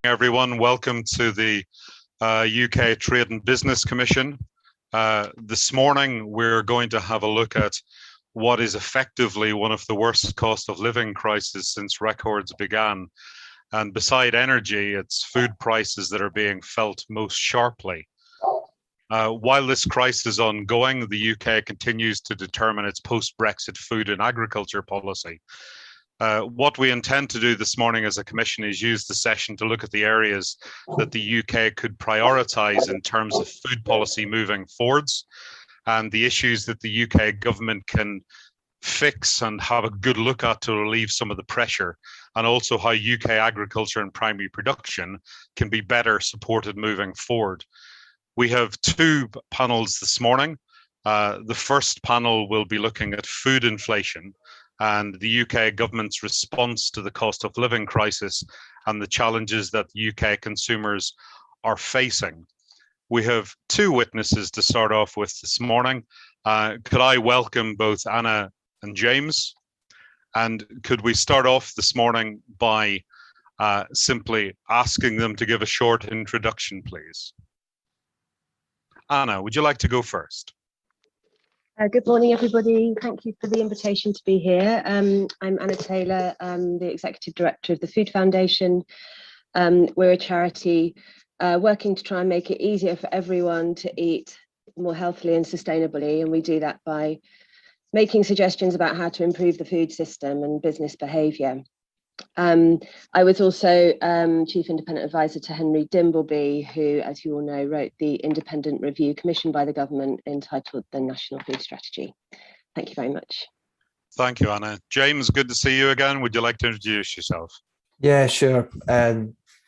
everyone. Welcome to the UK Trade and Business Commission. This morning, we're going to have a look at what is effectively one of the worst cost of living crises since records began. And beside energy, it's food prices that are being felt most sharply. While this crisis is ongoing, the UK continues to determine its post-Brexit food and agriculture policy. What we intend to do this morning as a commission is use the session to look at the areas that the UK could prioritise in terms of food policy moving forwards, and the issues that the UK government can fix and have a good look at to relieve some of the pressure, and also how UK agriculture and primary production can be better supported moving forward. We have two panels this morning. The first panel will be looking at food inflation and the UK government's response to the cost of living crisis and the challenges that UK consumers are facing. We have two witnesses to start off with this morning. Could I welcome both Anna and James? And could we start off this morning by simply asking them to give a short introduction, please? Anna, would you like to go first? Good morning, everybody. Thank you for the invitation to be here. I'm Anna Taylor. I'm the Executive Director of the Food Foundation. We're a charity working to try and make it easier for everyone to eat more healthily and sustainably. And we do that by making suggestions about how to improve the food system and business behaviour. I was also Chief Independent Advisor to Henry Dimbleby, who, as you all know, wrote the independent review commissioned by the government entitled the National Food Strategy. Thank you very much. Thank you, Anna. James, good to see you again. Would you like to introduce yourself? Yeah, sure.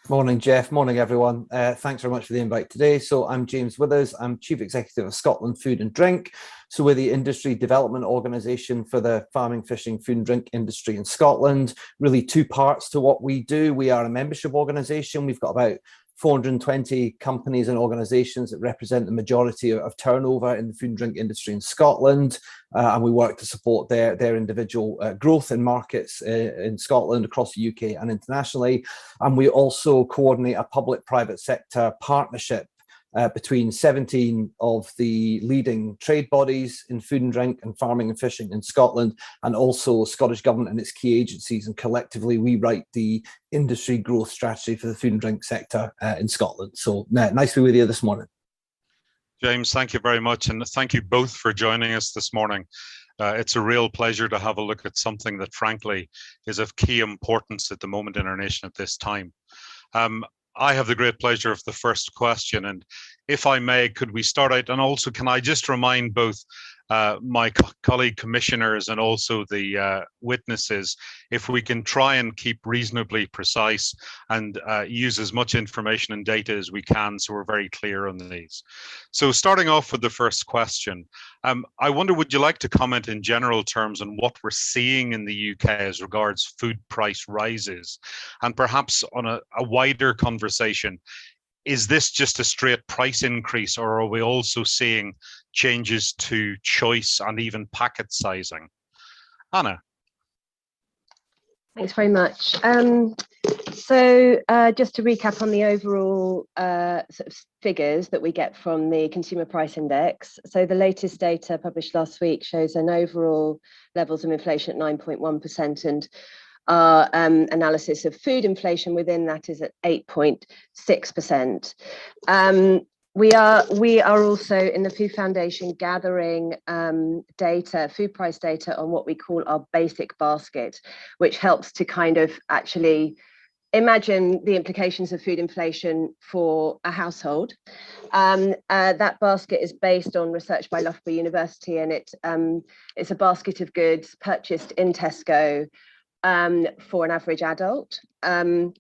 Morning, Jeff. Morning, everyone. Thanks very much for the invite today. So I'm James Withers. I'm Chief Executive of Scotland Food and Drink. So we're the industry development organisation for the farming, fishing, food and drink industry in Scotland. Really two parts to what we do. We are a membership organisation. We've got about 420 companies and organisations that represent the majority of turnover in the food and drink industry in Scotland. And we work to support their individual growth in markets in Scotland, across the UK and internationally. And we also coordinate a public-private sector partnership between 17 of the leading trade bodies in food and drink and farming and fishing in Scotland, and also Scottish Government and its key agencies. And collectively, we write the industry growth strategy for the food and drink sector in Scotland. So nice to be with you this morning. James, thank you very much. And thank you both for joining us this morning. It's a real pleasure to have a look at something that, frankly, is of key importance at the moment in our nation at this time. I have the great pleasure of the first question, and if I may, could we start out, and also can I just remind both my colleague commissioners and also the witnesses, if we can try and keep reasonably precise and use as much information and data as we can, so we're very clear on these. So starting off with the first question, I wonder, would you like to comment in general terms on what we're seeing in the UK as regards food price rises, and perhaps on a wider conversation, is this just a straight price increase, or are we also seeing changes to choice and even packet sizing? Anna. Thanks very much. So just to recap on the overall sort of figures that we get from the Consumer Price Index. So the latest data published last week shows an overall levels of inflation at 9.1%, and our analysis of food inflation within that is at 8.6%. We are also in the Food Foundation gathering data, food price data, on what we call our basic basket, which helps to kind of actually imagine the implications of food inflation for a household. That basket is based on research by Loughborough University, and it's a basket of goods purchased in Tesco for an average adult, and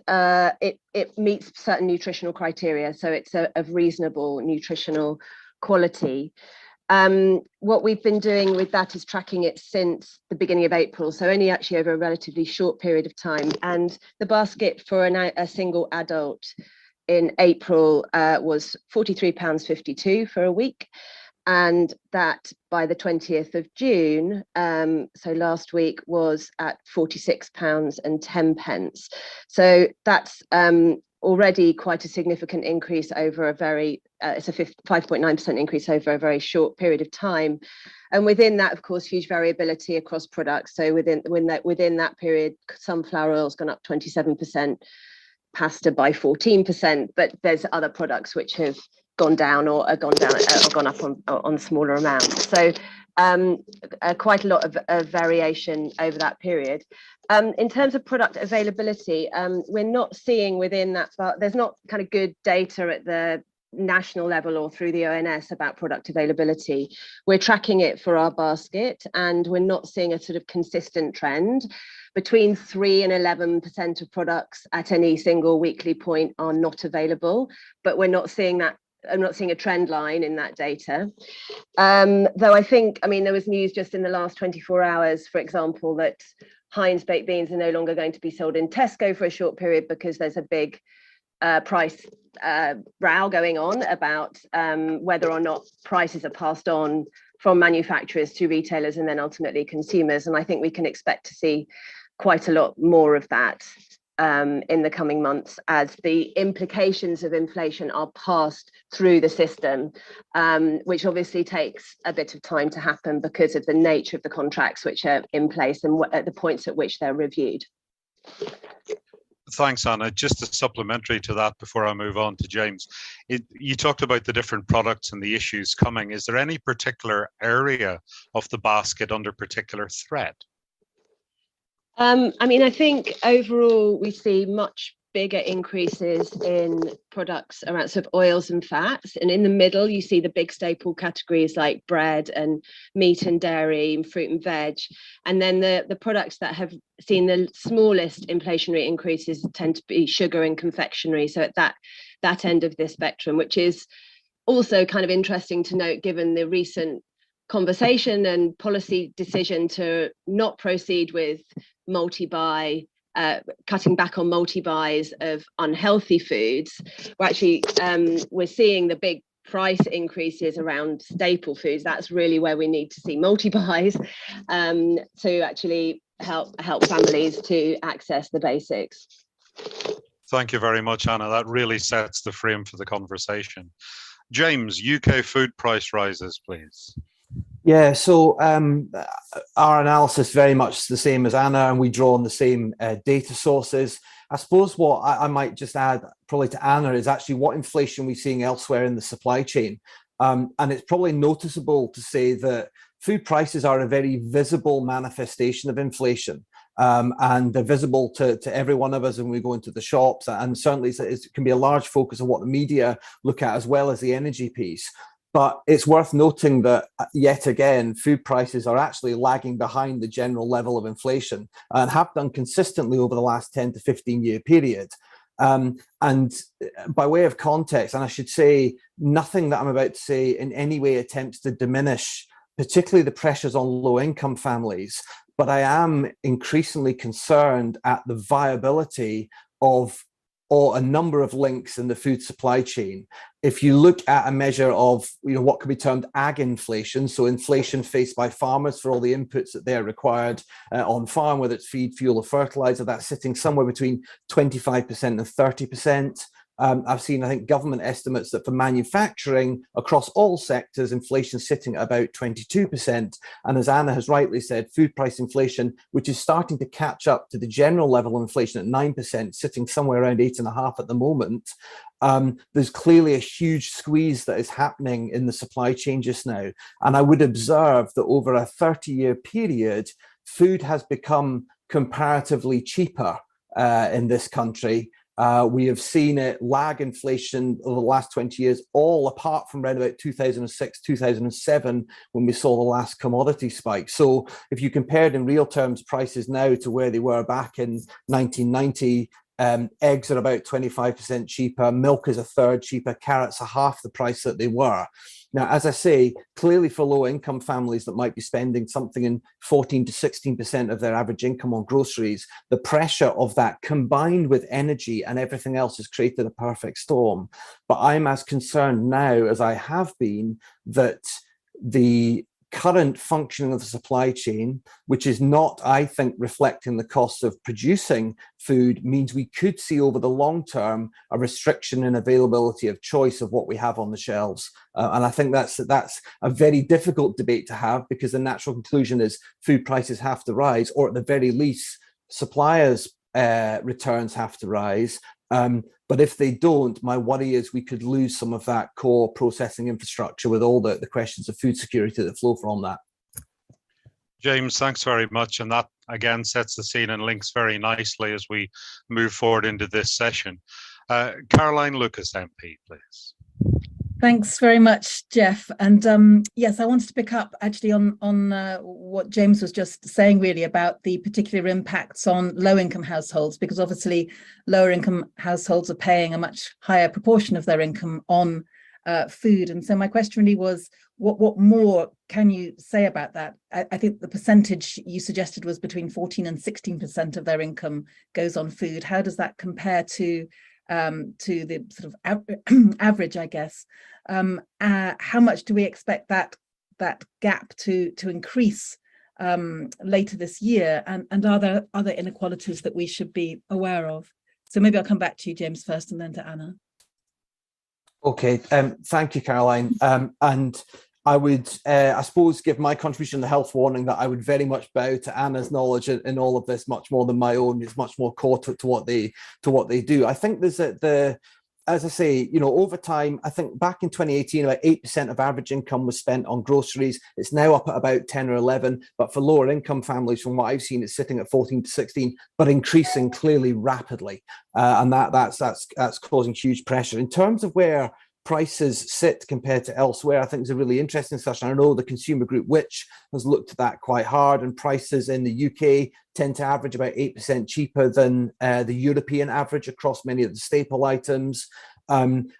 it meets certain nutritional criteria, so it's of reasonable nutritional quality. What we've been doing with that is tracking it since the beginning of April, so only actually over a relatively short period of time. And the basket for a single adult in April was £43.52 for a week. and that by the 20th of June, so last week, was at £46.10. So that's already quite a significant increase over a very, it's a 5.9% increase over a very short period of time. And within that, of course, huge variability across products. So within that period, sunflower oil's gone up 27%, pasta by 14%, but there's other products which have gone down or gone up on smaller amounts. So quite a lot of variation over that period. In terms of product availability, we're not seeing within that, there's not kind of good data at the national level or through the ONS about product availability. We're tracking it for our basket, and we're not seeing a sort of consistent trend. Between 3 and 11% of products at any single weekly point are not available, but we're not seeing that. I'm not seeing a trend line in that data. Though I mean, there was news just in the last 24 hours, for example, that Heinz baked beans are no longer going to be sold in Tesco for a short period because there's a big price row going on about whether or not prices are passed on from manufacturers to retailers and then ultimately consumers. And I think we can expect to see quite a lot more of that in the coming months as the implications of inflation are passed through the system, which obviously takes a bit of time to happen because of the nature of the contracts which are in place and at the points at which they're reviewed. Thanks, Anna. Just a supplementary to that before I move on to James. You talked about the different products and the issues coming. Is there any particular area of the basket under particular threat? I mean, I think overall we see much bigger increases in products around sort of oils and fats, and in the middle you see the big staple categories like bread and meat and dairy and fruit and veg, and then the products that have seen the smallest inflationary increases tend to be sugar and confectionery, so at that end of this spectrum, which is also kind of interesting to note given the recent conversation and policy decision to not proceed with multi-buy, cutting back on multi-buys of unhealthy foods. We're seeing the big price increases around staple foods. That's really where we need to see multi-buys to actually help families to access the basics. Thank you very much, Anna. That really sets the frame for the conversation. James, UK food price rises, please. Yeah, so our analysis very much the same as Anna, and we draw on the same data sources. I suppose what I might just add probably to Anna is actually what inflation we're seeing elsewhere in the supply chain. And it's probably noticeable to say that food prices are a very visible manifestation of inflation. And they're visible to every one of us when we go into the shops. And certainly it can be a large focus of what the media look at, as well as the energy piece. But it's worth noting that, yet again, food prices are actually lagging behind the general level of inflation and have done consistently over the last 10 to 15 year period. And by way of context, and I should say, nothing that I'm about to say in any way attempts to diminish particularly the pressures on low-income families, but I am increasingly concerned at the viability of a number of links in the food supply chain. If you look at a measure of what could be termed ag inflation, so inflation faced by farmers for all the inputs that they're required on farm, whether it's feed, fuel or fertilizer, that's sitting somewhere between 25% and 30%. I've seen, I think, government estimates that for manufacturing across all sectors, inflation is sitting at about 22%. And as Anna has rightly said, food price inflation, which is starting to catch up to the general level of inflation at 9%, sitting somewhere around 8.5% at the moment. There's clearly a huge squeeze that is happening in the supply chain just now. And I would observe that over a 30-year period, food has become comparatively cheaper in this country. We have seen it lag inflation over the last 20 years, all apart from around about 2006, 2007, when we saw the last commodity spike. So if you compared in real terms prices now to where they were back in 1990, eggs are about 25% cheaper, milk is a third cheaper, carrots are half the price that they were. Now, as I say, clearly for low-income families that might be spending something in 14 to 16% of their average income on groceries, the pressure of that combined with energy and everything else has created a perfect storm. But I'm as concerned now as I have been that the current functioning of the supply chain, which is not, I think, reflecting the cost of producing food, means we could see over the long term a restriction in availability of choice of what we have on the shelves. And I think that's a very difficult debate to have, because the natural conclusion is food prices have to rise, or at the very least, suppliers' returns have to rise. But if they don't, my worry is we could lose some of that core processing infrastructure with all the questions of food security that flow from that. James, thanks very much. And that again sets the scene and links very nicely as we move forward into this session. Caroline Lucas, MP, please. Thanks very much, Jeff. And yes, I wanted to pick up actually on what James was just saying, really, about the particular impacts on low-income households, because obviously lower-income households are paying a much higher proportion of their income on food. And so my question really was, what more can you say about that? I think the percentage you suggested was between 14 and 16% of their income goes on food. How does that compare to the sort of average, I guess? How much do we expect that gap to increase later this year? And are there other inequalities that we should be aware of? So maybe I'll come back to you, James, first, and then to Anna. Okay, thank you, Caroline. And I would, I suppose, give my contribution the health warning that I would very much bow to Anna's knowledge in all of this much more than my own. It's much more core to what they do. I think there's as I say, over time, I think back in 2018, about 8% of average income was spent on groceries. It's now up at about 10 or 11, but for lower income families, from what I've seen, it's sitting at 14 to 16, but increasing clearly rapidly. And that's causing huge pressure. In terms of where prices sit compared to elsewhere, I think it's a really interesting discussion. I know the consumer group Which has looked at that quite hard, and prices in the UK tend to average about 8% cheaper than the European average across many of the staple items. And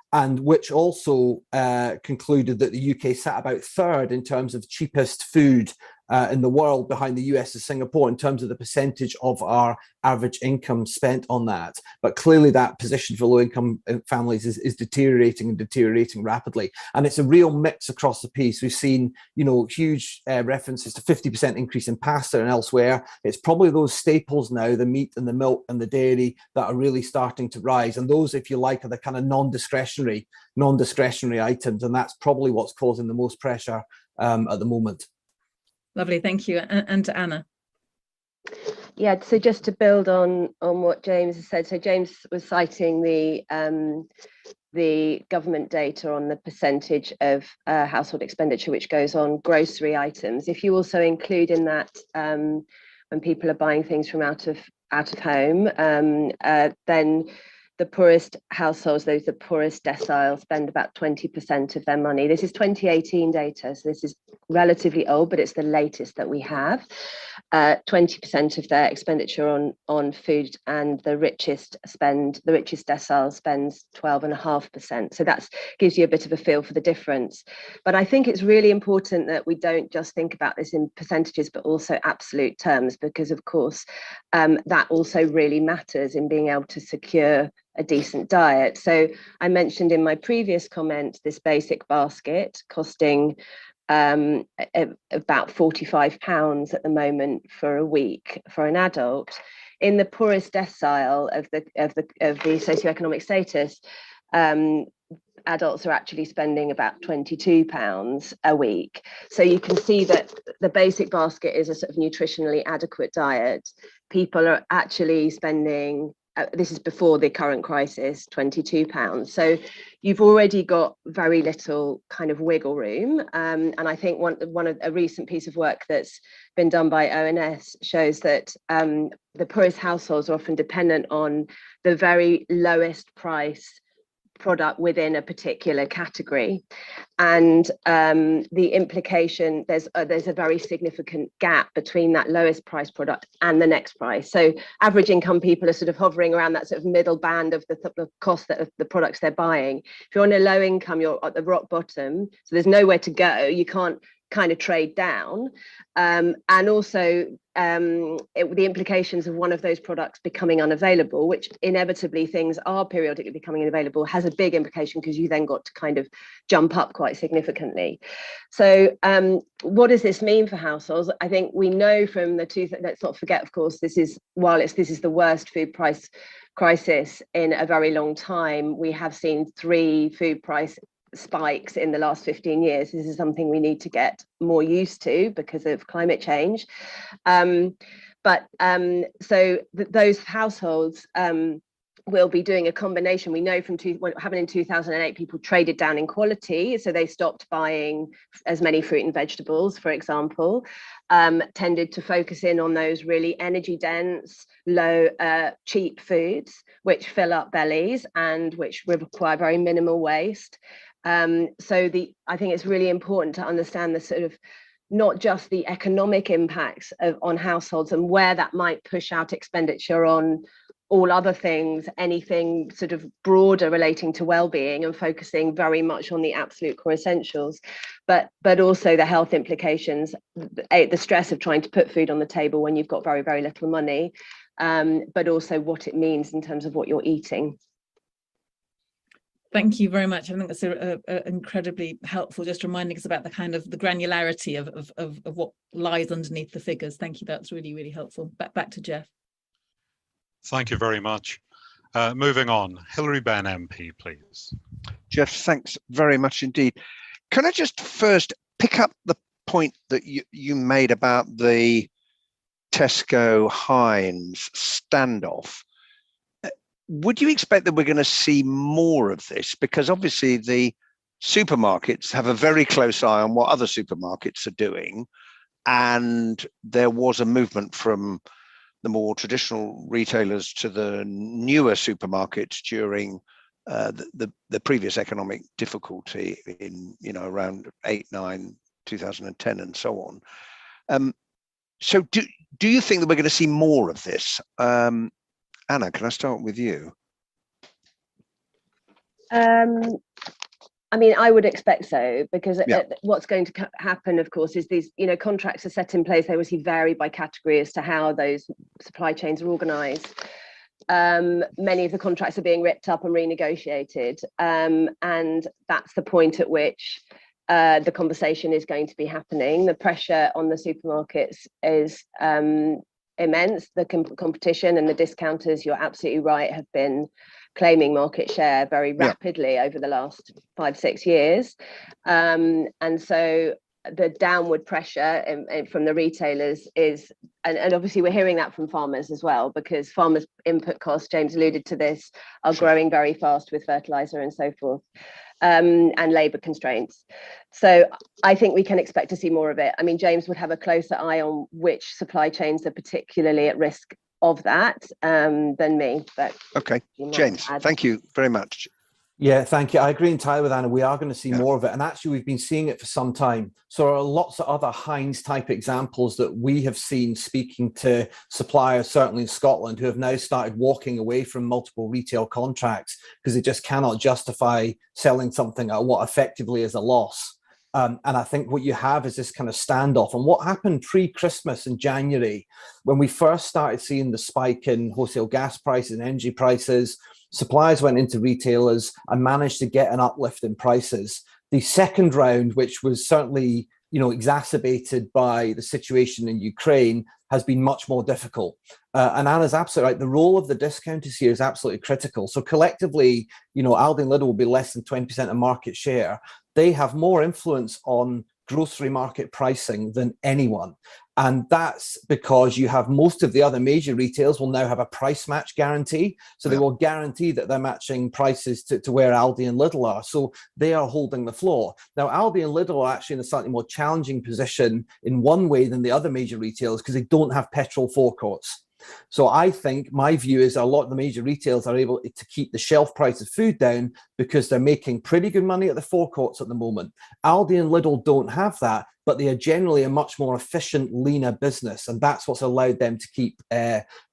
Which also concluded that the UK sat about third in terms of cheapest food in the world, behind the US and Singapore, in terms of the percentage of our average income spent on that. But clearly that position for low-income families is deteriorating rapidly. And it's a real mix across the piece. We've seen, huge references to 50% increase in pasta and elsewhere. It's probably those staples now, the meat and the milk and the dairy, that are really starting to rise. And those, if you like, are the kind of non-discretionary items. And that's probably what's causing the most pressure at the moment. Lovely, thank you. And to Anna. Yeah, so just to build on what James has said. So James was citing the government data on the percentage of household expenditure which goes on grocery items. If you also include in that when people are buying things from out of home, then the poorest households, those the poorest decile, spend about 20% of their money. This is 2018 data, so this is relatively old, but it's the latest that we have. 20% of their expenditure on food, and the richest decile spends 12.5%. So that gives you a bit of a feel for the difference. But I think it's really important that we don't just think about this in percentages, but also absolute terms, because of course that also really matters in being able to secure a decent diet. So I mentioned in my previous comment this basic basket costing about £45 at the moment for a week for an adult. In the poorest decile of the socioeconomic status, adults are actually spending about £22 a week. So you can see that the basic basket is a sort of nutritionally adequate diet. People are actually spending, this is before the current crisis, £22. So you've already got very little kind of wiggle room. And I think one of a recent piece of work that's been done by ONS shows that the poorest households are often dependent on the very lowest price product within a particular category, and the implication, there's a very significant gap between that lowest price product and the next price. So average income people are sort of hovering around that sort of middle band of the cost of the products they're buying. If you're on a low income, you're at the rock bottom, so there's nowhere to go. You can't kind of trade down, and also the implications of one of those products becoming unavailable, which inevitably things are periodically becoming unavailable, has a big implication, because you then got to kind of jump up quite significantly. So what does this mean for households? I think we know from let's not forget, of course, this is the worst food price crisis in a very long time. We have seen 3 food price spikes in the last 15 years. This is something we need to get more used to because of climate change. Those households will be doing a combination. We know from what happened in 2008, people traded down in quality, so they stopped buying as many fruit and vegetables, for example, tended to focus in on those really energy dense, low, cheap foods, which fill up bellies and which require very minimal waste. I think it's really important to understand the sort of not just the economic impacts on households and where that might push out expenditure on all other things, anything sort of broader relating to well-being, and focusing very much on the absolute core essentials, but also the health implications, the stress of trying to put food on the table when you've got very, very little money, but also what it means in terms of what you're eating. Thank you very much. I think that's incredibly helpful, just reminding us about the kind of the granularity of what lies underneath the figures. Thank you. That's really, really helpful. Back to Jeff. Thank you very much. Moving on, Hilary Benn MP, please. Jeff, thanks very much indeed. Can I just first pick up the point that you made about the Tesco Heinz standoff? Would you expect that we're going to see more of this? Because obviously the supermarkets have a very close eye on what other supermarkets are doing. And there was a movement from the more traditional retailers to the newer supermarkets during the previous economic difficulty in, around 8, 9, 2010 and so on. So do you think that we're going to see more of this? Anna, can I start with you? I mean, I would expect so, because what's going to happen, of course, is these, contracts are set in place. They obviously vary by category as to how those supply chains are organised. Many of the contracts are being ripped up and renegotiated, and that's the point at which the conversation is going to be happening. The pressure on the supermarkets is immense. The competition and the discounters, you're absolutely right, have been claiming market share very rapidly over the last 5-6 years, and so the downward pressure from the retailers is, and obviously we're hearing that from farmers as well, because farmers' input costs, James alluded to this, are growing very fast with fertilizer and so forth, and labour constraints. So I think we can expect to see more of it. I mean, James would have a closer eye on which supply chains are particularly at risk of that than me. But okay, James, thank you very much. Yeah, thank you. I agree entirely with Anna. We are going to see more of it. And actually, we've been seeing it for some time. So there are lots of other Heinz type examples that we have seen speaking to suppliers, certainly in Scotland, who have now started walking away from multiple retail contracts because they just cannot justify selling something at what effectively is a loss. And I think what you have is this kind of standoff. And what happened pre-Christmas in January, when we first started seeing the spike in wholesale gas prices and energy prices, suppliers went into retailers and managed to get an uplift in prices. The second round, which was certainly, exacerbated by the situation in Ukraine, has been much more difficult. And Anna's absolutely right. The role of the discounters here is absolutely critical. So collectively, Aldi and Lidl will be less than 20% of market share. They have more influence on grocery market pricing than anyone. And that's because you have most of the other major retailers will now have a price match guarantee. So they will guarantee that they're matching prices to where Aldi and Lidl are. So they are holding the floor. Now, Aldi and Lidl are actually in a slightly more challenging position in one way than the other major retailers because they don't have petrol forecourts. So I think my view is a lot of the major retailers are able to keep the shelf price of food down because they're making pretty good money at the forecourts at the moment. Aldi and Lidl don't have that. but they are generally a much more efficient, leaner business. And that's what's allowed them to keep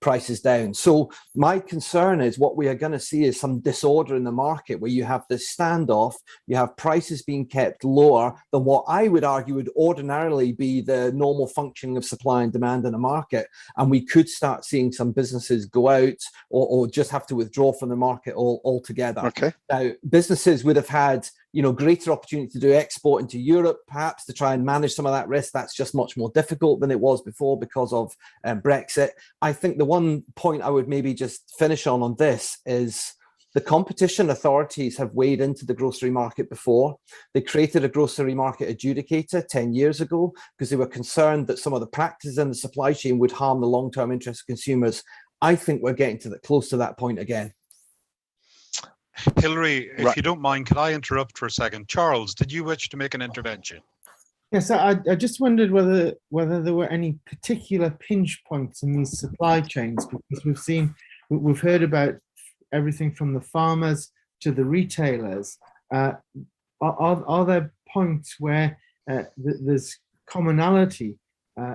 prices down. So my concern is what we are going to see is some disorder in the market where you have this standoff, you have prices being kept lower than what I would argue would ordinarily be the normal functioning of supply and demand in a market. And we could start seeing some businesses go out or just have to withdraw from the market altogether. Okay. Now, businesses would have had greater opportunity to do export into Europe, perhaps to try and manage some of that risk. That's just much more difficult than it was before because of Brexit. I think the one point I would maybe just finish on this is the competition authorities have weighed into the grocery market before. They created a grocery market adjudicator 10 years ago because they were concerned that some of the practices in the supply chain would harm the long-term interest of consumers. I think we're getting close to that point again. Hilary, if you don't mind, could I interrupt for a second? Charles, did you wish to make an intervention? Yes, I just wondered whether there were any particular pinch points in these supply chains, because we've heard about everything from the farmers to the retailers. Are there points where there's commonality,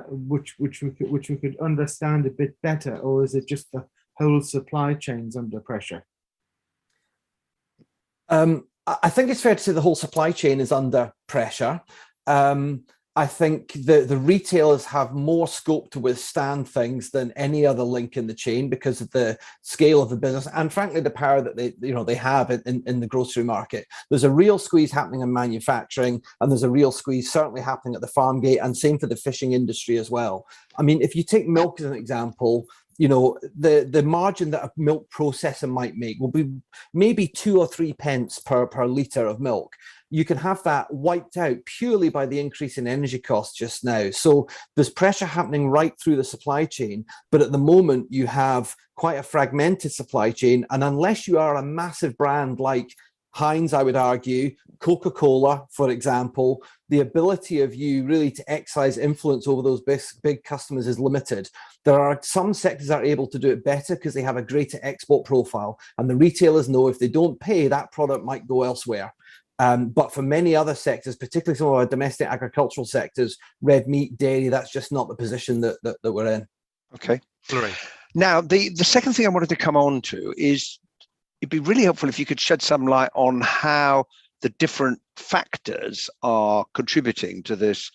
which we could understand a bit better, or is it just the whole supply chains under pressure? I think it's fair to say the whole supply chain is under pressure. I think the retailers have more scope to withstand things than any other link in the chain because of the scale of the business and, frankly, the power that they have in the grocery market. There's a real squeeze happening in manufacturing, and there's a real squeeze certainly happening at the farm gate, and same for the fishing industry as well. I mean, if you take milk as an example, the margin that a milk processor might make will be maybe 2 or 3 pence per litre of milk. You can have that wiped out purely by the increase in energy costs just now. So there's pressure happening right through the supply chain. But at the moment, you have quite a fragmented supply chain. And unless you are a massive brand like Heinz, I would argue, Coca-Cola, for example, the ability of you really to exercise influence over those big customers is limited. There are some sectors that are able to do it better because they have a greater export profile. And the retailers know if they don't pay, that product might go elsewhere. But for many other sectors, particularly some of our domestic agricultural sectors, red meat, dairy, that's just not the position that we're in. Okay. Right. Now, the second thing I wanted to come on to is it'd be really helpful if you could shed some light on how the different factors are contributing to this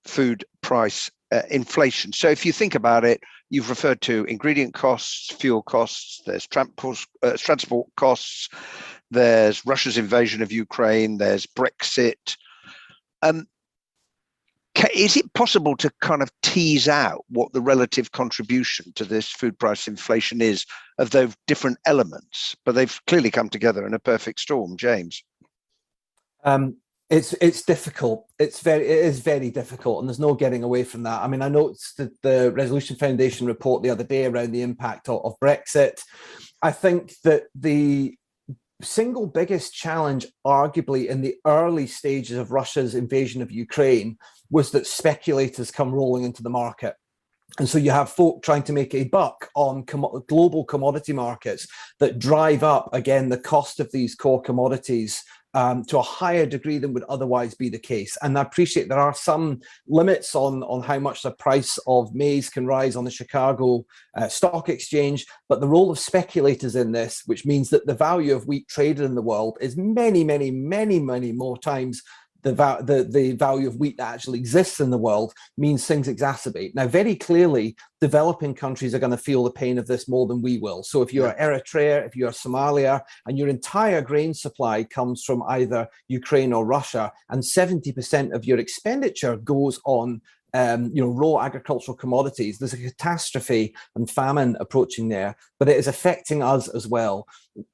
food price inflation. So if you think about it, you've referred to ingredient costs, fuel costs, there's transport costs, there's Russia's invasion of Ukraine, there's Brexit. Is it possible to kind of tease out what the relative contribution to this food price inflation is of those different elements? But they've clearly come together in a perfect storm, James. It's difficult. It is very difficult, and there's no getting away from that. I mean, I noticed the Resolution Foundation report the other day around the impact of Brexit. I think that the single biggest challenge, arguably, in the early stages of Russia's invasion of Ukraine was that speculators come rolling into the market. And so you have folk trying to make a buck on global commodity markets that drive up, again, the cost of these core commodities to a higher degree than would otherwise be the case. And I appreciate there are some limits on how much the price of maize can rise on the Chicago Stock Exchange, but the role of speculators in this, which means that the value of wheat traded in the world is many, many, many, many more times the value of wheat that actually exists in the world, means things exacerbate. Now, very clearly, developing countries are going to feel the pain of this more than we will. So if you're Eritrea, if you're Somalia, and your entire grain supply comes from either Ukraine or Russia, and 70% of your expenditure goes on raw agricultural commodities, there's a catastrophe and famine approaching there, but it is affecting us as well.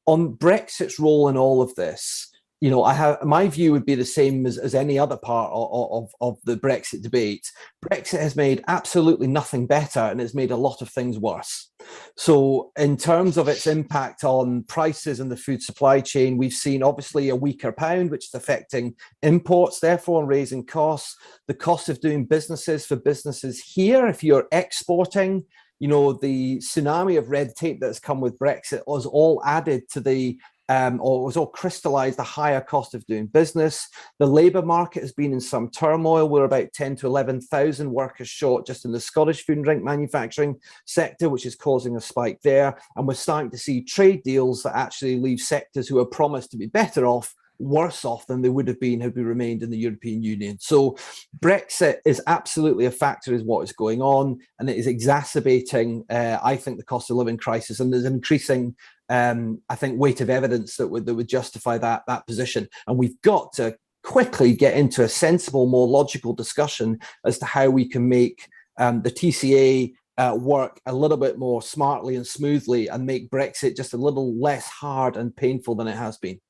On Brexit's role in all of this, my view would be the same as any other part of the Brexit debate. Brexit has made absolutely nothing better, and it's made a lot of things worse. So in terms of its impact on prices and the food supply chain, we've seen obviously a weaker pound, which is affecting imports, therefore raising costs. The cost of doing businesses for businesses here, if you're exporting, the tsunami of red tape that's come with Brexit was all added to the or it was all crystallized, the higher cost of doing business. The labour market has been in some turmoil. We're about 10 to 11,000 workers short just in the Scottish food and drink manufacturing sector, which is causing a spike there. And we're starting to see trade deals that actually leave sectors who are promised to be better off worse off than they would have been had we remained in the European Union. So Brexit is absolutely a factor is what is going on, and it is exacerbating, I think, the cost of living crisis, and there's an increasing I think weight of evidence that would justify that position. And we've got to quickly get into a sensible, more logical discussion as to how we can make the TCA work a little bit more smartly and smoothly, and make Brexit just a little less hard and painful than it has been.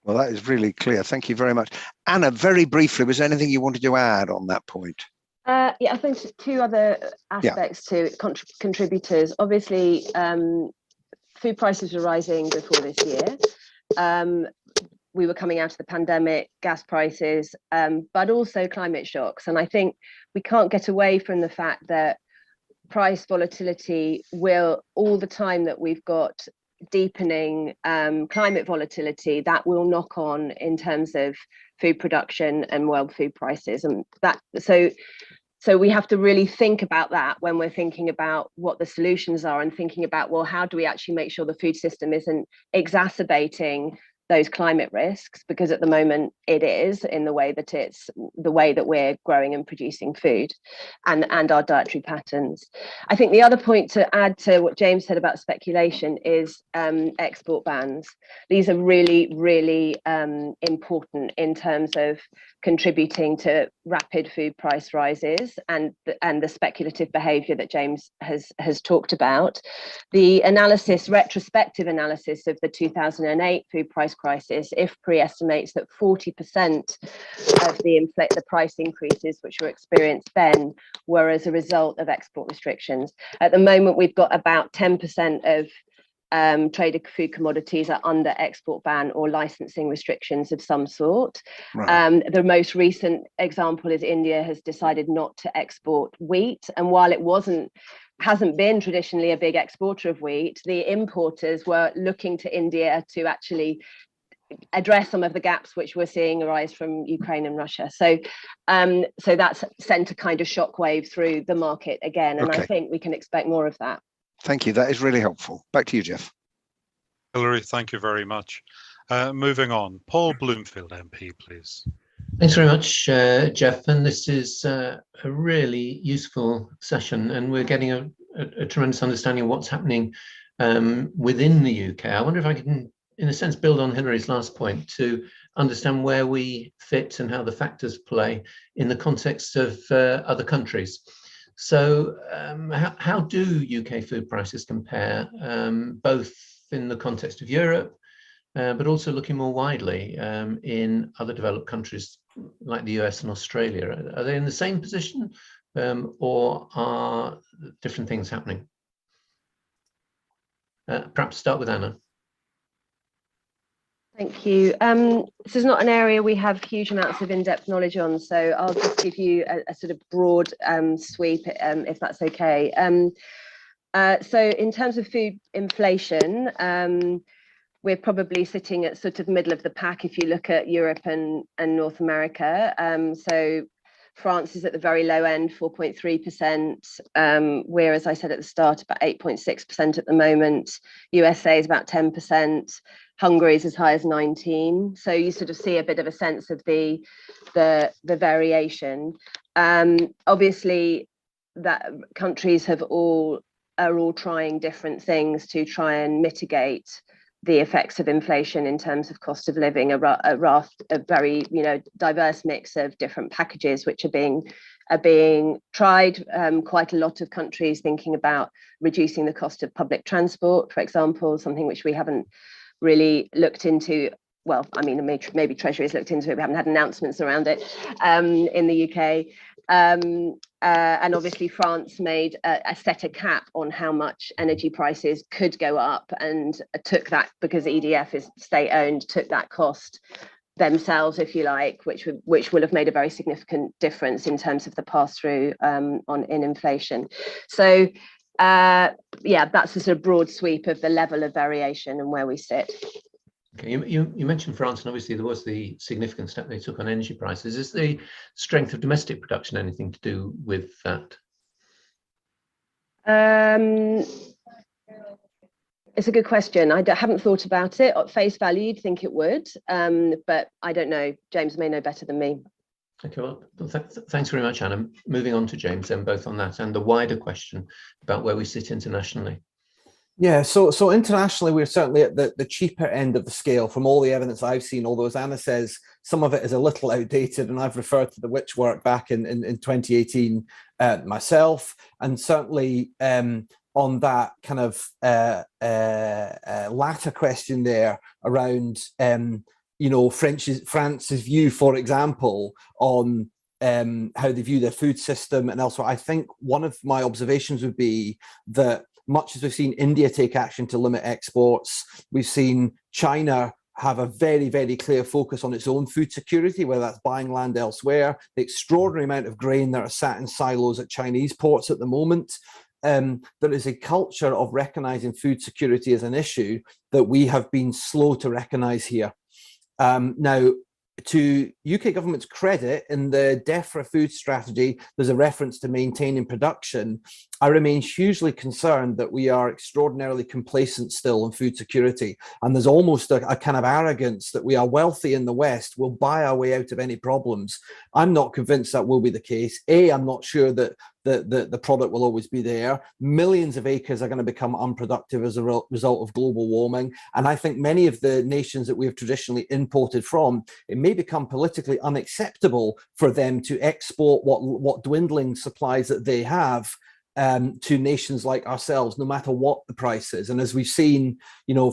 Well, that is really clear. Thank you very much. Anna, very briefly, was there anything you wanted to add on that point? Yeah, I think two other aspects to contributors. Obviously, food prices were rising before this year. We were coming out of the pandemic, gas prices, but also climate shocks. And I think we can't get away from the fact that price volatility will, all the time that we've got deepening climate volatility, that will knock on in terms of food production and world food prices. And that, so we have to really think about that when we're thinking about what the solutions are, and thinking about, well, how do we actually make sure the food system isn't exacerbating those climate risks, because at the moment it is, in the way that it's the way that we're growing and producing food and our dietary patterns. I think the other point to add to what James said about speculation is export bans. These are really, really important in terms of contributing to rapid food price rises and the speculative behaviour that James has talked about. The analysis, retrospective analysis of the 2008 food price crisis, IFPRI estimates that 40% of the price increases which were experienced then were as a result of export restrictions. At the moment, we've got about 10% of traded food commodities are under export ban or licensing restrictions of some sort. Right. The most recent example is India has decided not to export wheat, and while it hasn't been traditionally a big exporter of wheat, the importers were looking to India to actually address some of the gaps which we're seeing arise from Ukraine and Russia. So that's sent a kind of shockwave through the market again, and I think we can expect more of that. Thank you. That is really helpful. Back to you, Jeff. Hilary, thank you very much. Moving on, Paul Bloomfield MP, please. Thanks very much, Jeff. And this is a really useful session, and we're getting a tremendous understanding of what's happening within the UK. I wonder if I can, in a sense, build on Hilary's last point to understand where we fit and how the factors play in the context of other countries. So how do UK food prices compare, both in the context of Europe, but also looking more widely in other developed countries like the US and Australia? Are they in the same position, or are different things happening? Perhaps start with Anna. Thank you. This is not an area we have huge amounts of in-depth knowledge on, so I'll just give you a sort of broad sweep, if that's okay. So in terms of food inflation, we're probably sitting at sort of middle of the pack if you look at Europe and North America. So France is at the very low end, 4.3%. We're, as I said at the start, about 8.6% at the moment. USA is about 10%. Hungary is as high as 19%. So you sort of see a bit of a sense of the variation. Obviously, that countries are all trying different things to try and mitigate the effects of inflation in terms of cost of living, a very diverse mix of different packages which are being tried. Quite a lot of countries thinking about reducing the cost of public transport, for example, something which we haven't really looked into. Well, I mean, maybe Treasury has looked into it. We haven't had announcements around it in the UK. And obviously France made set a cap on how much energy prices could go up, and took that, because EDF is state owned, took that cost themselves, if you like, which will have made a very significant difference in terms of the pass through in inflation. So yeah, that's a sort of broad sweep of the level of variation and where we sit. Okay, you mentioned France, and obviously there was the significant step they took on energy prices. Is the strength of domestic production anything to do with that? It's a good question. I haven't thought about it. At face value, you'd think it would, but I don't know. James may know better than me. Okay, well, thanks very much, Anna. Moving on to James, then, both on that and the wider question about where we sit internationally. Yeah, so internationally, we're certainly at the cheaper end of the scale from all the evidence I've seen, although as Anna says, some of it is a little outdated, and I've referred to the Which work back in 2018 myself, and certainly on that kind of latter question there around, France's view, for example, on how they view their food system. And elsewhere, I think one of my observations would be that much as we've seen India take action to limit exports, we've seen China have a very, very clear focus on its own food security, whether that's buying land elsewhere, the extraordinary amount of grain that are sat in silos at Chinese ports at the moment. There is a culture of recognizing food security as an issue that we have been slow to recognize here. Now, to UK government's credit, in the DEFRA food strategy, there's a reference to maintaining production. I remain hugely concerned that we are extraordinarily complacent still on food security. And there's almost a kind of arrogance that we are wealthy in the West, we'll buy our way out of any problems. I'm not convinced that will be the case. I'm not sure that the product will always be there. Millions of acres are going to become unproductive as a result of global warming. And I think many of the nations that we have traditionally imported from, it may become politically unacceptable for them to export what dwindling supplies that they have to nations like ourselves, no matter what the price is. And as we've seen,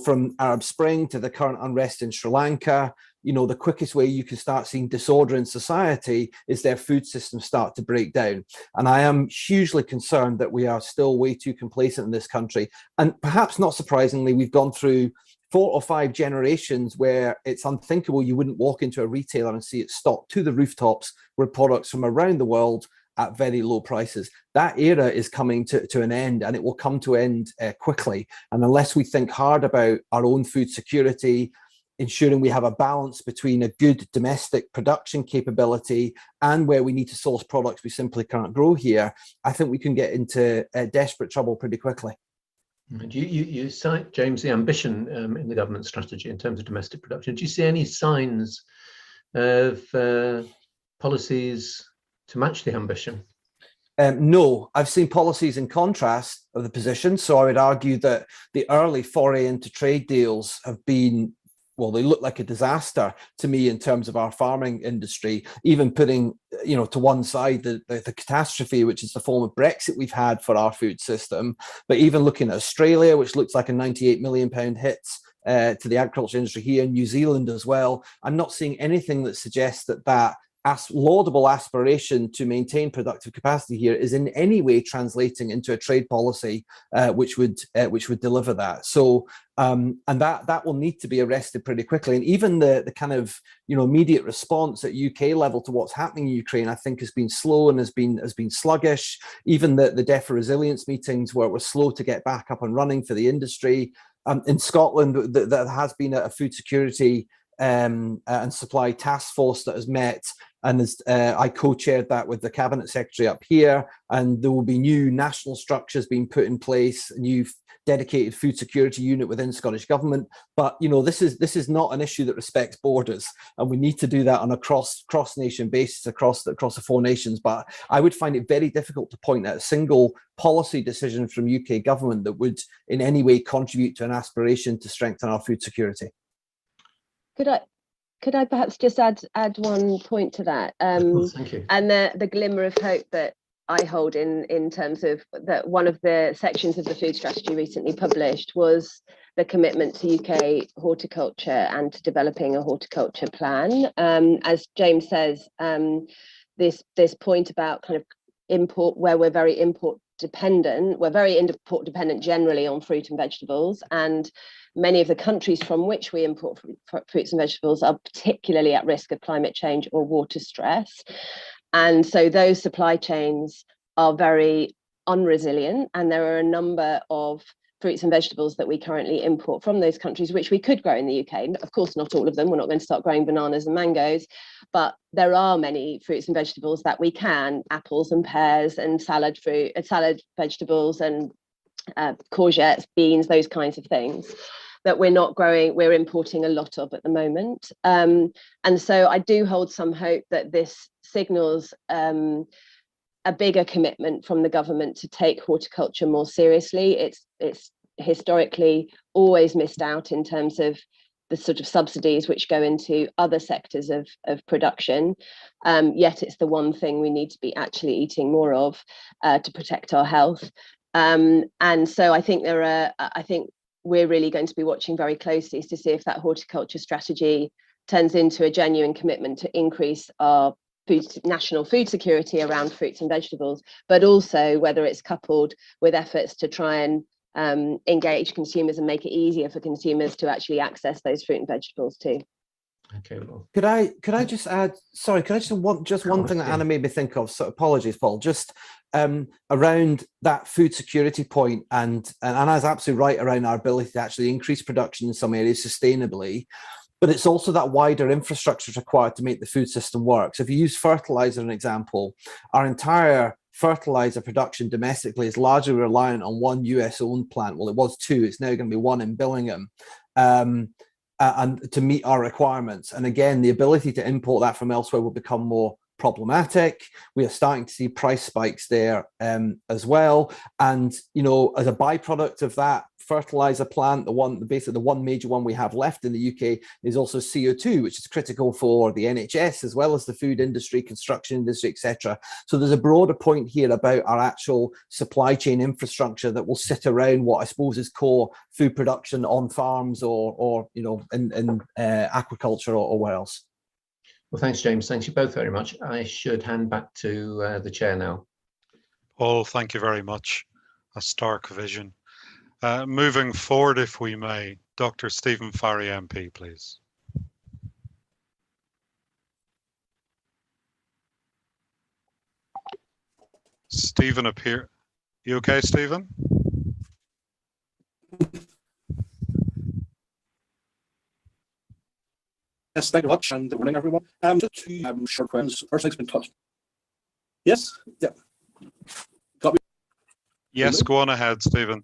from Arab Spring to the current unrest in Sri Lanka, the quickest way you can start seeing disorder in society is their food systems start to break down. And I am hugely concerned that we are still way too complacent in this country. And perhaps not surprisingly, we've gone through 4 or 5 generations where it's unthinkable you wouldn't walk into a retailer and see it stocked to the rooftops with products from around the world at very low prices. That era is coming to an end, and it will come to an end quickly. And unless we think hard about our own food security, ensuring we have a balance between a good domestic production capability and where we need to source products we simply can't grow here, I think we can get into desperate trouble pretty quickly. You cite, James, the ambition in the government strategy in terms of domestic production. Do you see any signs of policies to match the ambition? No, I've seen policies in contrast of the position. So I would argue that the early foray into trade deals have been, well, they look like a disaster to me in terms of our farming industry, even putting, to one side the catastrophe, which is the form of Brexit we've had for our food system. But even looking at Australia, which looks like a £98 million hit to the agriculture industry here, New Zealand as well, I'm not seeing anything that suggests that laudable aspiration to maintain productive capacity here is in any way translating into a trade policy which would deliver that. So and that will need to be arrested pretty quickly. And even the kind of immediate response at UK level to what's happening in Ukraine, I think, has been slow and has been sluggish. Even the DEFRA resilience meetings were slow to get back up and running for the industry. In Scotland, there has been a food security and supply task force that has met, and I co-chaired that with the cabinet secretary up here, and there will be new national structures being put in place, a new dedicated food security unit within Scottish government. But this is not an issue that respects borders, and we need to do that on a cross-nation basis across the 4 nations. But I would find it very difficult to point at a single policy decision from UK government that would in any way contribute to an aspiration to strengthen our food security. Could I perhaps just add one point to that? Of course, thank you. And the glimmer of hope that I hold in terms of that one of the sections of the food strategy recently published was the commitment to UK horticulture and to developing a horticulture plan. As James says, this point about kind of import, where we're very import dependent generally on fruit and vegetables, and many of the countries from which we import fruits and vegetables are particularly at risk of climate change or water stress. And so those supply chains are very unresilient, and there are a number of fruits and vegetables that we currently import from those countries, which we could grow in the UK. Of course, not all of them. We're not going to start growing bananas and mangoes, but there are many fruits and vegetables that we can, apples and pears and salad vegetables and courgettes, beans, those kinds of things that we're not growing, we're importing a lot of at the moment. And so I do hold some hope that this signals a bigger commitment from the government to take horticulture more seriously. It's historically always missed out in terms of the sort of subsidies which go into other sectors of production. Yet it's the one thing we need to be actually eating more of to protect our health. And so I think we're really going to be watching very closely to see if that horticulture strategy turns into a genuine commitment to increase our national food security around fruits and vegetables, but also whether it's coupled with efforts to try and engage consumers and make it easier for consumers to actually access those fruit and vegetables too. Okay, well, could I just add? Sorry, could I just one thing that Anna made me think of? So apologies, Paul. Just around that food security point, and Anna's absolutely right around our ability to actually increase production in some areas sustainably. But it's also that wider infrastructure required to make the food system work. So if you use fertilizer as an example, our entire fertilizer production domestically is largely reliant on one US-owned plant. Well, it was two. It's now going to be one in Billingham. And to meet our requirements. And again, the ability to import that from elsewhere will become more problematic. We are starting to see price spikes there as well. And, you know, as a byproduct of that fertilizer plant, basically the one major one we have left in the UK is also CO2, which is critical for the NHS as well as the food industry, construction industry, etc. So there's a broader point here about our actual supply chain infrastructure that will sit around what I suppose is core food production on farms or you know, in aquaculture or where else. well, thanks, James. Thanks you both very much. I should hand back to the chair now. Paul, thank you very much. A stark vision. Moving forward, if we may, Dr. Stephen Farry, MP, please. Stephen, appear. You okay, Stephen? Yes, thank you very much, and good morning, everyone. Just two short questions. First thing's been touched. Yes, yeah. Got me? Yes, go on ahead, Stephen.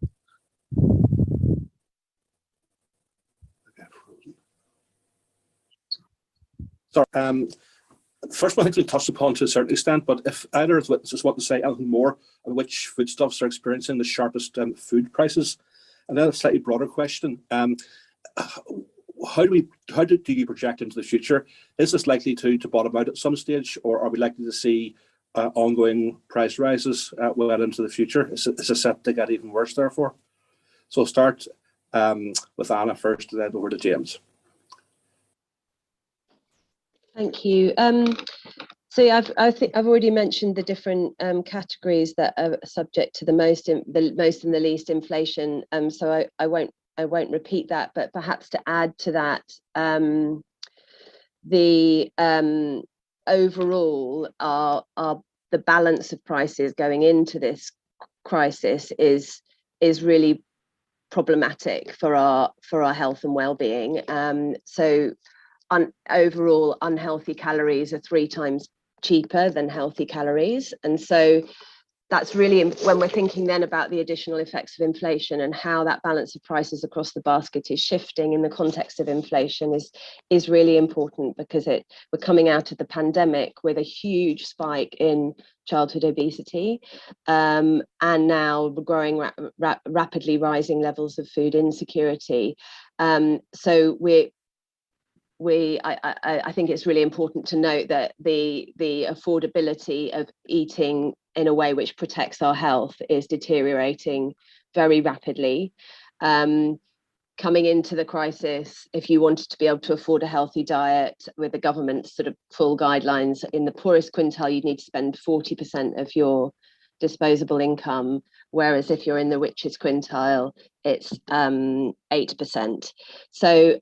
Sorry. First one I think we touched upon to a certain extent, but if either of the witnesses want to say anything more on which foodstuffs are experiencing the sharpest food prices, and then a slightly broader question. How do you project into the future? Is this likely to bottom out at some stage, or are we likely to see ongoing price rises well into the future? Is it set to get even worse, therefore? So I'll start with Anna first, and then over to James. Thank you. So I think I've already mentioned the different categories that are subject to the most and the least inflation. So I won't repeat that, but perhaps to add to that, the overall the balance of prices going into this crisis is really problematic for our health and well-being. So overall unhealthy calories are 3 times cheaper than healthy calories, and so that's really, when we're thinking then about the additional effects of inflation and how that balance of prices across the basket is shifting in the context of inflation is really important, because we're coming out of the pandemic with a huge spike in childhood obesity, and now growing rapidly rising levels of food insecurity. So I think it's really important to note that the affordability of eating in a way which protects our health is deteriorating very rapidly. Coming into the crisis, if you wanted to be able to afford a healthy diet with the government's sort of full guidelines, in the poorest quintile, you'd need to spend 40% of your disposable income, whereas if you're in the richest quintile, it's 8%. So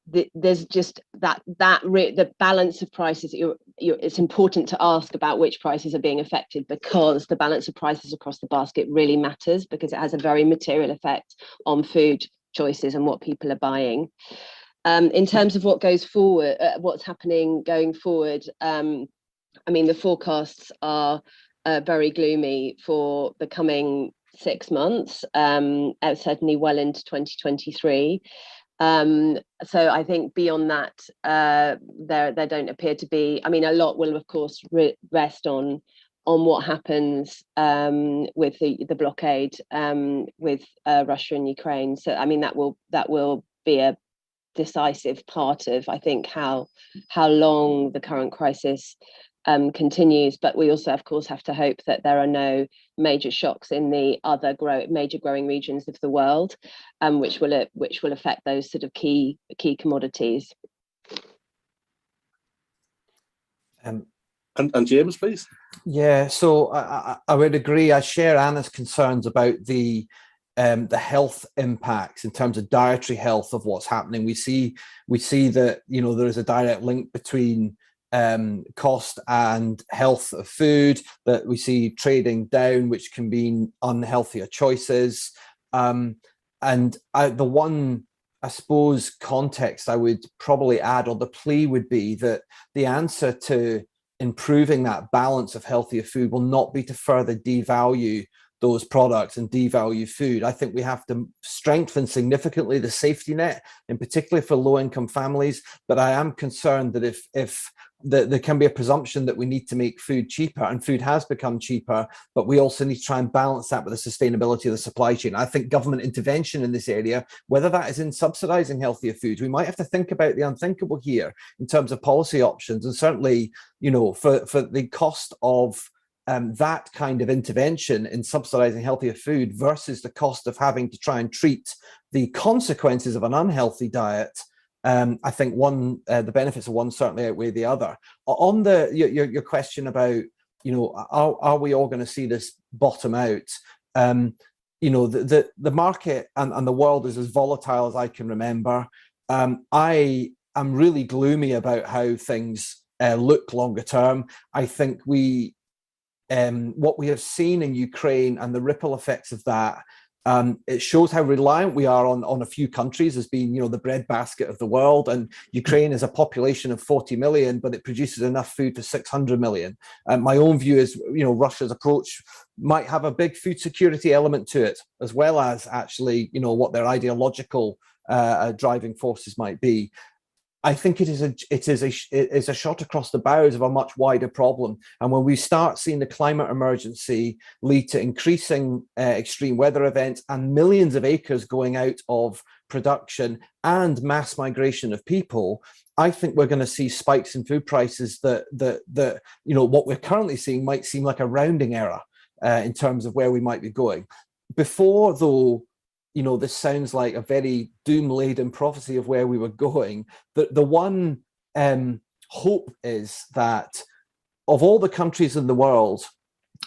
there's just the balance of prices it's important to ask about which prices are being affected, because the balance of prices across the basket really matters, because it has a very material effect on food choices and what people are buying. In terms of what goes forward, what's happening going forward, I mean, the forecasts are very gloomy for the coming 6 months, certainly well into 2023. So I think beyond that, there don't appear to be. I mean, a lot will of course rest on what happens with the blockade with Russia and Ukraine. So I mean, that will be a decisive part of, I think, how long the current crisis continues. But we also, of course, have to hope that there are no major shocks in the other major growing regions of the world, which will affect those sort of key commodities. And James, please. Yeah, so I would agree. I share Anna's concerns about the health impacts in terms of dietary health of what's happening. We see that, you know, there is a direct link between cost and health of food, that we see trading down, which can mean unhealthier choices. And the one, I suppose, context I would probably add, or the plea would be that the answer to improving that balance of healthier food will not be to further devalue those products and devalue food. I think we have to strengthen significantly the safety net, in particular for low-income families. But I am concerned that if there can be a presumption that we need to make food cheaper, and food has become cheaper, but we also need to try and balance that with the sustainability of the supply chain. I think government intervention in this area, whether that is in subsidizing healthier foods, we might have to think about the unthinkable here in terms of policy options. And certainly, you know, for the cost of that kind of intervention in subsidizing healthier food versus the cost of having to try and treat the consequences of an unhealthy diet, I think the benefits of one certainly outweigh the other. On your question about, you know, are we all going to see this bottom out? You know, the market and the world is as volatile as I can remember. I am really gloomy about how things look longer term. I think what we have seen in Ukraine and the ripple effects of that, it shows how reliant we are on a few countries as being, you know, the breadbasket of the world. And Ukraine is a population of 40 million, but it produces enough food for 600 million. My own view is, you know, Russia's approach might have a big food security element to it, as well as actually, you know, what their ideological driving forces might be. I think it is a shot across the bows of a much wider problem. And when we start seeing the climate emergency lead to increasing extreme weather events and millions of acres going out of production and mass migration of people, I think we're going to see spikes in food prices that you know, what we're currently seeing might seem like a rounding error in terms of where we might be going. Before, though, you know, this sounds like a very doom-laden prophecy of where we were going. The one hope is that of all the countries in the world,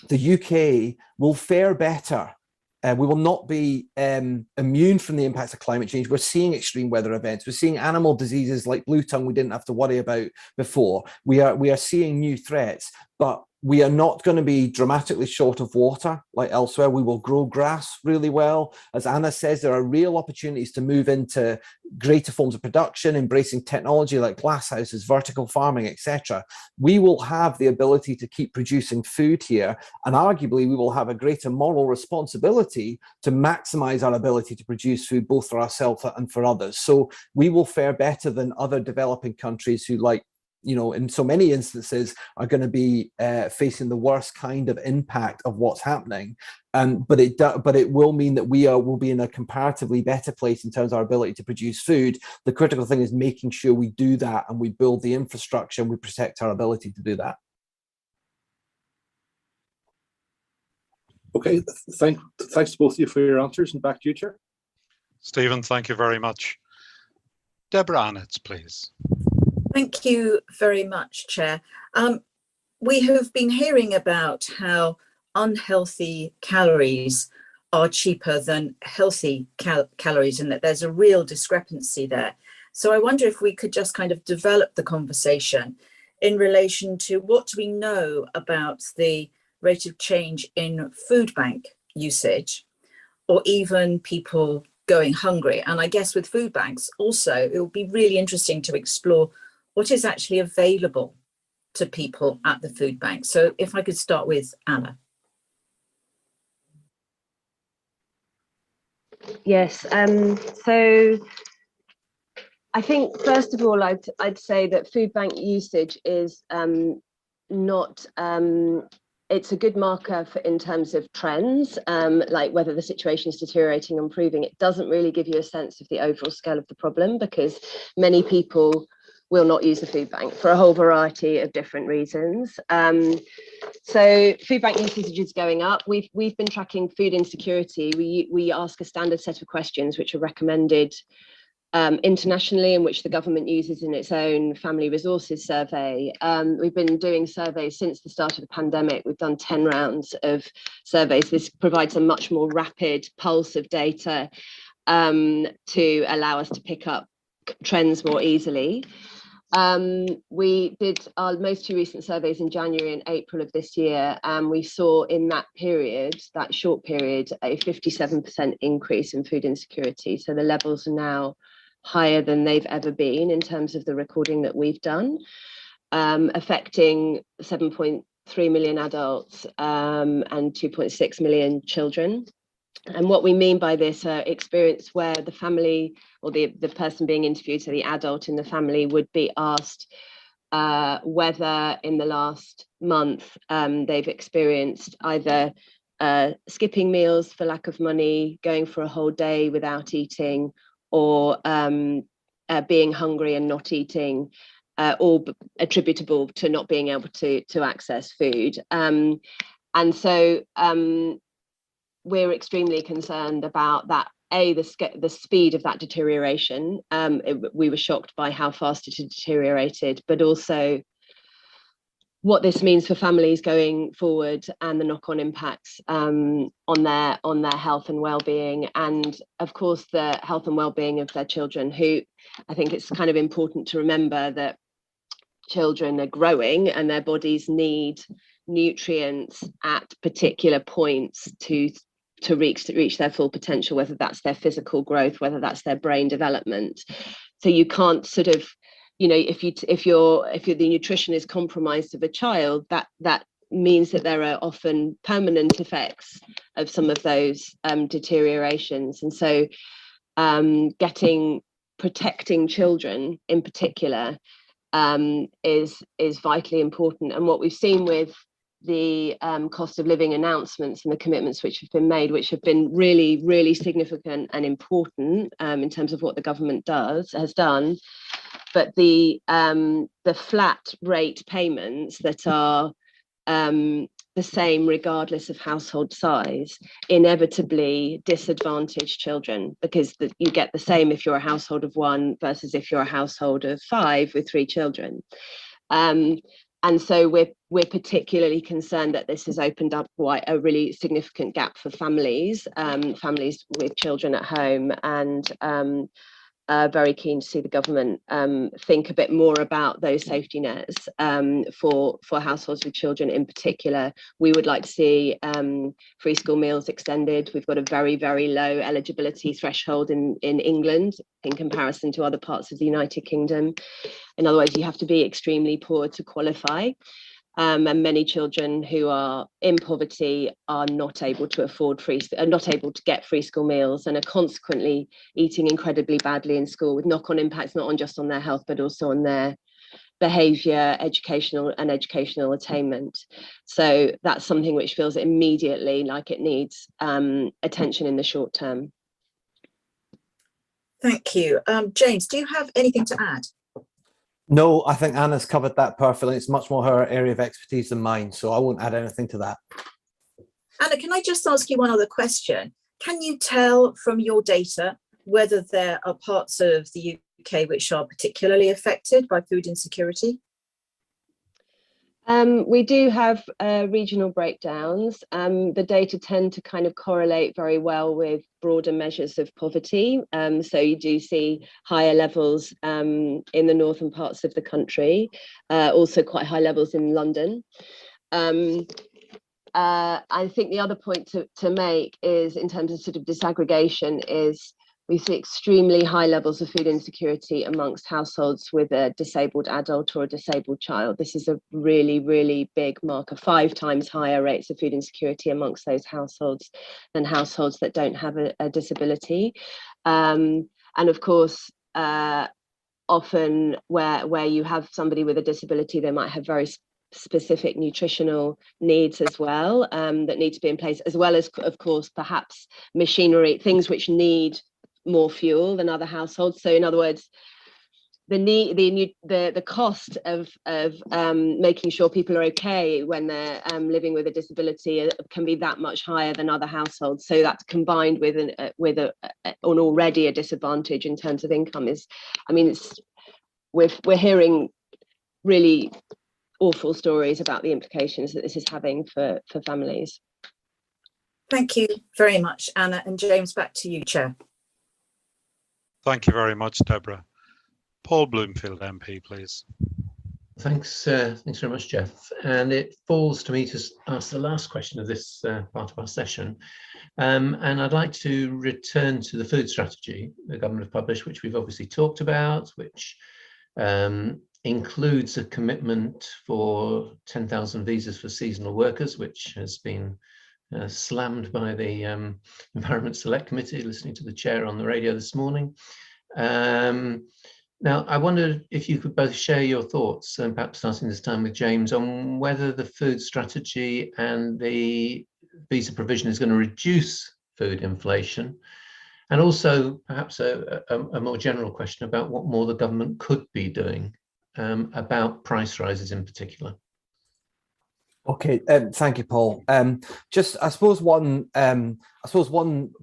the UK will fare better. We will not be immune from the impacts of climate change. We're seeing extreme weather events. We're seeing animal diseases like blue tongue we didn't have to worry about before. We are seeing new threats, but we are not going to be dramatically short of water like elsewhere. We will grow grass really well. As Anna says, there are real opportunities to move into greater forms of production, embracing technology like glasshouses, vertical farming, etc. We will have the ability to keep producing food here, and arguably we will have a greater moral responsibility to maximize our ability to produce food both for ourselves and for others. So we will fare better than other developing countries who, like, you know, in so many instances are going to be facing the worst kind of impact of what's happening. But it will mean that will be in a comparatively better place in terms of our ability to produce food. The critical thing is making sure we do that and we build the infrastructure and we protect our ability to do that. Okay, thanks to both of you for your answers, and back to you, Chair. Stephen, thank you very much. Deborah Annetts, please. Thank you very much, Chair. We have been hearing about how unhealthy calories are cheaper than healthy calories, and that there's a real discrepancy there. So I wonder if we could just kind of develop the conversation in relation to what do we know about the rate of change in food bank usage, or even people going hungry. And I guess with food banks also, it will be really interesting to explore what is actually available to people at the food bank. So if I could start with Anna. Yes, so I think first of all, I'd say that food bank usage is not, it's a good marker for in terms of trends, like whether the situation is deteriorating or improving. It doesn't really give you a sense of the overall scale of the problem, because many people will not use the food bank for a whole variety of different reasons. So food bank usage is going up. We've been tracking food insecurity. We ask a standard set of questions which are recommended internationally, and which the government uses in its own family resources survey. We've been doing surveys since the start of the pandemic. We've done 10 rounds of surveys. This provides a much more rapid pulse of data to allow us to pick up trends more easily. We did our most two recent surveys in January and April of this year, and we saw in that period, that short period, a 57% increase in food insecurity. So the levels are now higher than they've ever been in terms of the recording that we've done, affecting 7.3 million adults and 2.6 million children. And what we mean by this experience where the family or the person being interviewed, so the adult in the family, would be asked whether in the last month they've experienced either skipping meals for lack of money, going for a whole day without eating, or being hungry and not eating, all attributable to not being able to access food. And so we're extremely concerned about that. The speed of that deterioration. We were shocked by how fast it had deteriorated, but also what this means for families going forward and the knock-on impacts on their health and well-being, and of course the health and well-being of their children, who I think it's kind of important to remember that children are growing and their bodies need nutrients at particular points to reach their full potential, whether that's their physical growth, whether that's their brain development. So you can't sort of, you know, if the nutrition is compromised of a child, that means that there are often permanent effects of some of those deteriorations. And so protecting children in particular is vitally important. And what we've seen with the cost of living announcements and the commitments which have been made, which have been really, really significant and important in terms of what the government has done, but the flat rate payments that are the same regardless of household size inevitably disadvantage children, because you get the same if you're a household of one versus if you're a household of 5 with 3 children. And so we're particularly concerned that this has opened up quite a really significant gap for families with children at home, and very keen to see the government think a bit more about those safety nets for households with children in particular. We would like to see free school meals extended. We've got a very, very low eligibility threshold in England in comparison to other parts of the United Kingdom. In other words, you have to be extremely poor to qualify. And many children who are in poverty are not able to get free school meals, and are consequently eating incredibly badly in school, with knock-on impacts not just on their health but also on their behaviour, educational attainment. So that's something which feels immediately like it needs attention in the short term. Thank you. James, do you have anything to add? No, I think Anna's covered that perfectly. It's much more her area of expertise than mine, so I won't add anything to that. Anna, can I just ask you one other question? Can you tell from your data whether there are parts of the UK which are particularly affected by food insecurity? We do have regional breakdowns. The data tend to kind of correlate very well with broader measures of poverty. So you do see higher levels in the northern parts of the country, also quite high levels in London. I think the other point to make is, in terms of sort of disaggregation, is we see extremely high levels of food insecurity amongst households with a disabled adult or a disabled child. This is a really, really big marker, 5 times higher rates of food insecurity amongst those households than households that don't have a disability. And of course, often where you have somebody with a disability, they might have very specific nutritional needs as well, that need to be in place, as well as, of course, perhaps machinery, things which need more fuel than other households. So in other words, the cost of making sure people are okay when they're living with a disability can be that much higher than other households. So that's combined with an already a disadvantage in terms of income is, I mean, we're hearing really awful stories about the implications that this is having for families. Thank you very much, Anna. And James, back to you, Chair. Thank you very much, Deborah. Paul Bloomfield, MP, please. Thanks very much, Jeff. And it falls to me to ask the last question of this part of our session. And I'd like to return to the food strategy the government have published, which we've obviously talked about, which includes a commitment for 10,000 visas for seasonal workers, which has been slammed by the Environment Select Committee, listening to the chair on the radio this morning. Now, I wondered if you could both share your thoughts, and perhaps starting this time with James, on whether the food strategy and the visa provision is going to reduce food inflation, and also perhaps a more general question about what more the government could be doing about price rises in particular. Okay, thank you, Paul. Just, I suppose one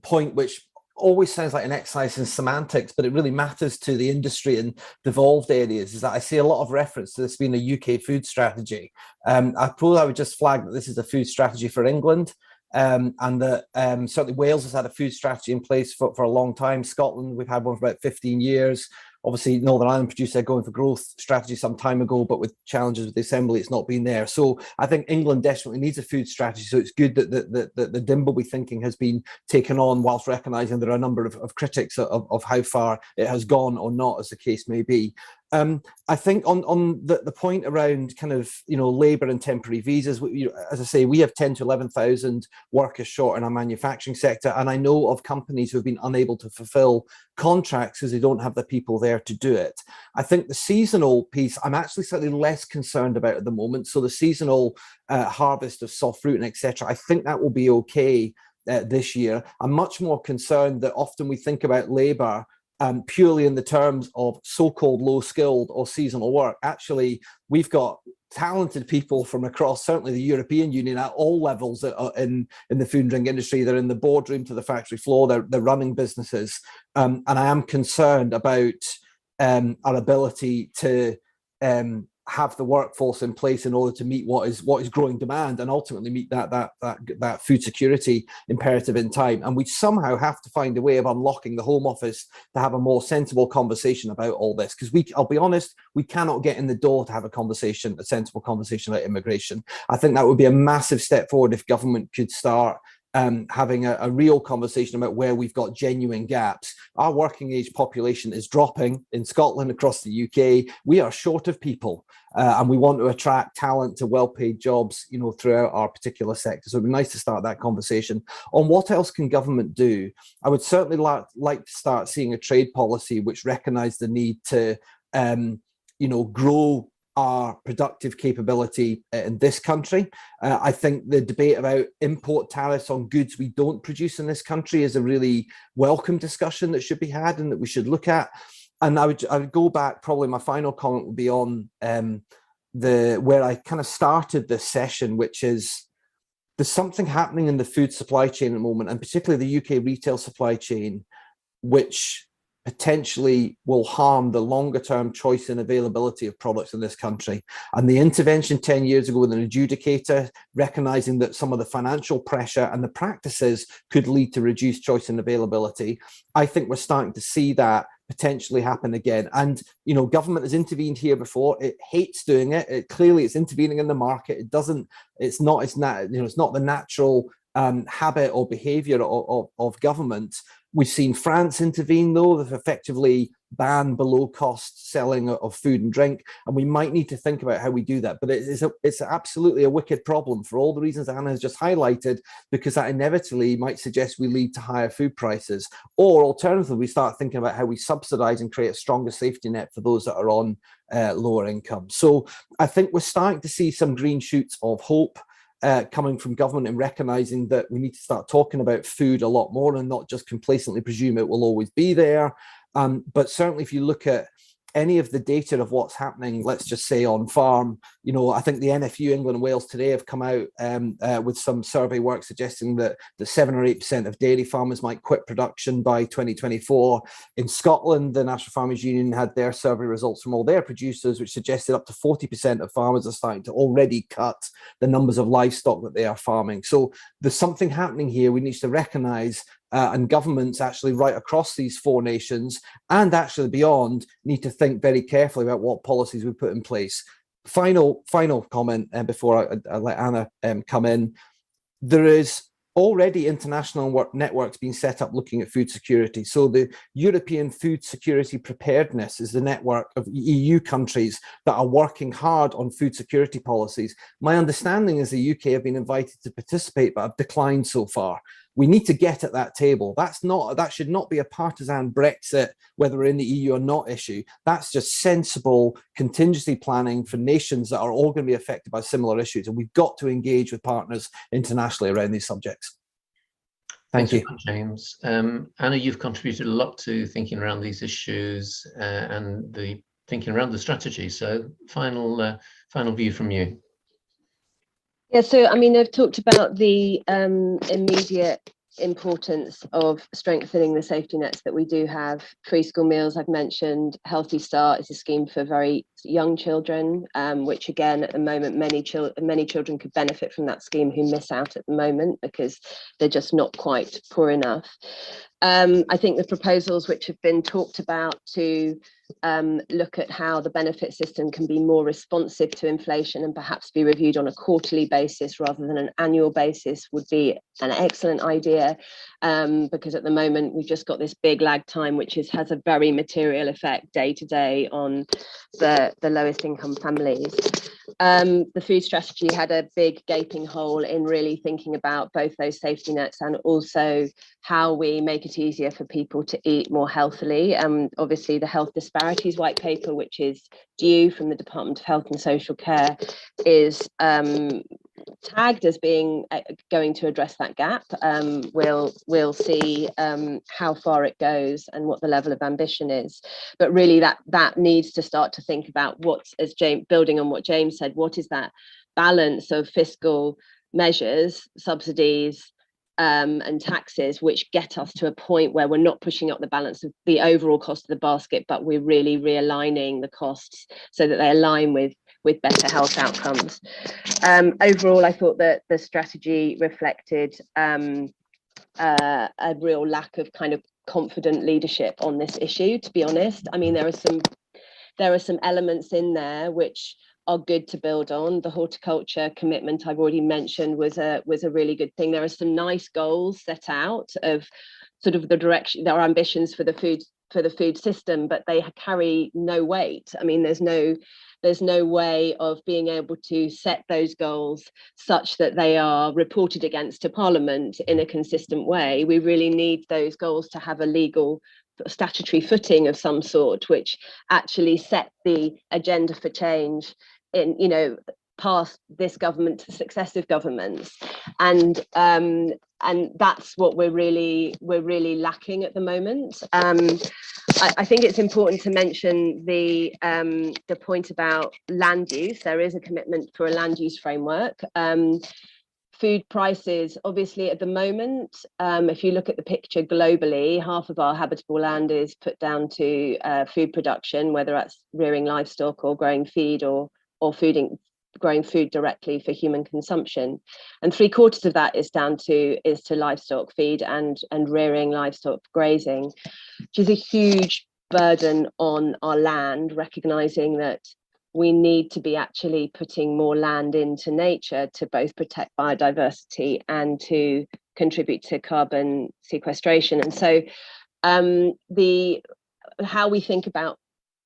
point which always sounds like an exercise in semantics, but it really matters to the industry and devolved areas, is that I see a lot of reference to this being a UK food strategy. I suppose I would just flag that this is a food strategy for England, and that certainly Wales has had a food strategy in place for a long time. Scotland, we've had one for about 15 years. Obviously, Northern Ireland produced their Going for Growth strategy some time ago, but with challenges with the Assembly, it's not been there. So I think England desperately needs a food strategy. So it's good that the Dimbleby thinking has been taken on, whilst recognising there are a number of critics of how far it has gone or not, as the case may be. I think on the point around kind of, labour and temporary visas, as I say, we have 10 to 11,000 workers short in our manufacturing sector, and I know of companies who have been unable to fulfil contracts because they don't have the people there to do it. I think the seasonal piece, I'm actually slightly less concerned about at the moment. So the seasonal harvest of soft fruit and etc., I think that will be okay this year. I'm much more concerned that often we think about labour purely in the terms of so-called low-skilled or seasonal work. Actually, we've got talented people from across certainly the European Union at all levels in the food and drink industry. They're in the boardroom to the factory floor, they're running businesses. And I am concerned about our ability to have the workforce in place in order to meet what is growing demand, and ultimately meet that food security imperative in time. And we somehow have to find a way of unlocking the Home Office to have a more sensible conversation about all this, because I'll be honest, we cannot get in the door to have a sensible conversation about immigration. I think that would be a massive step forward if government could start having a real conversation about where we've got genuine gaps. Our working age population is dropping in Scotland, across the UK. We are short of people, and we want to attract talent to well-paid jobs, throughout our particular sector. So it'd be nice to start that conversation. On what else can government do, I would certainly like to start seeing a trade policy which recognised the need to, grow our productive capability in this country. I think the debate about import tariffs on goods we don't produce in this country is a really welcome discussion that should be had and that we should look at. And I would go back, probably my final comment would be on where I kind of started this session, which is there's something happening in the food supply chain at the moment, and particularly the UK retail supply chain, which potentially will harm the longer term choice and availability of products in this country. And the intervention 10 years ago with an adjudicator, recognizing that some of the financial pressure and the practices could lead to reduced choice and availability, I think we're starting to see that potentially happen again. And, you know, government has intervened here before. It hates doing it. Clearly it's intervening in the market. It's not the natural habit or behavior of government. We've seen France intervene, though. They've effectively banned below cost selling of food and drink, and we might need to think about how we do that. But it's absolutely a wicked problem for all the reasons Anna has just highlighted, because that inevitably might suggest we lead to higher food prices. Or alternatively, we start thinking about how we subsidize and create a stronger safety net for those that are on lower income. So I think we're starting to see some green shoots of hope coming from government and recognizing that we need to start talking about food a lot more and not just complacently presume it will always be there. But certainly if you look at any of the data of what's happening, let's just say on farm, you know, I think the NFU England and Wales today have come out with some survey work suggesting that the 7 or 8% of dairy farmers might quit production by 2024. In Scotland, the National Farmers Union had their survey results from all their producers, which suggested up to 40% of farmers are starting to already cut the numbers of livestock that they are farming. So there's something happening here we need to recognize. And governments actually right across these 4 nations and actually beyond need to think very carefully about what policies we put in place. Final comment before I let Anna come in. There is already international networks being set up looking at food security. So the European Food Security Preparedness is the network of EU countries that are working hard on food security policies. My understanding is the UK have been invited to participate, but have declined so far. We need to get at that table. That should not be a partisan Brexit, whether we're in the EU or not issue. That's just sensible contingency planning for nations that are all going to be affected by similar issues. And we've got to engage with partners internationally around these subjects. Thank you, James. Anna, you've contributed a lot to thinking around these issues and the thinking around the strategy. So final view from you. Yeah, so I mean, I've talked about the immediate importance of strengthening the safety nets that we do have. Free school meals, I've mentioned. Healthy Start is a scheme for very young children, which again, at the moment, many children could benefit from that scheme who miss out at the moment because they're just not quite poor enough. I think the proposals which have been talked about to look at how the benefit system can be more responsive to inflation and perhaps be reviewed on a quarterly basis rather than an annual basis would be an excellent idea, because at the moment we've just got this big lag time which has a very material effect day to day on the lowest income families. The food strategy had a big gaping hole in really thinking about both those safety nets and also how we make it easier for people to eat more healthily. Obviously the health disparities white paper, which is due from the Department of Health and Social Care, is tagged as being going to address that gap. We'll see how far it goes and what the level of ambition is, but really that needs to start to think about what's, as James, building on what James said, what is that balance of fiscal measures, subsidies, and taxes which get us to a point where we're not pushing up the balance of the overall cost of the basket, but we're really realigning the costs so that they align with better health outcomes. Overall, I thought that the strategy reflected a real lack of kind of confident leadership on this issue, to be honest. I mean, there are some elements in there which are good to build on. The horticulture commitment I've already mentioned was a really good thing. There are some nice goals set out of sort of the direction, there are ambitions for the food system, but they carry no weight. I mean, there's no way of being able to set those goals such that they are reported against to Parliament in a consistent way. We really need those goals to have a legal statutory footing of some sort, which actually set the agenda for change in, you know, past this government to successive governments, and that's what we're really lacking at the moment. I think it's important to mention the point about land use. There is a commitment for a land use framework. food prices, obviously at the moment, if you look at the picture globally, half of our habitable land is put down to food production, whether that's rearing livestock or growing feed or growing food directly for human consumption, and 3/4 of that is to livestock feed and rearing livestock grazing, which is a huge burden on our land, recognizing that we need to be actually putting more land into nature to both protect biodiversity and to contribute to carbon sequestration. And so how we think about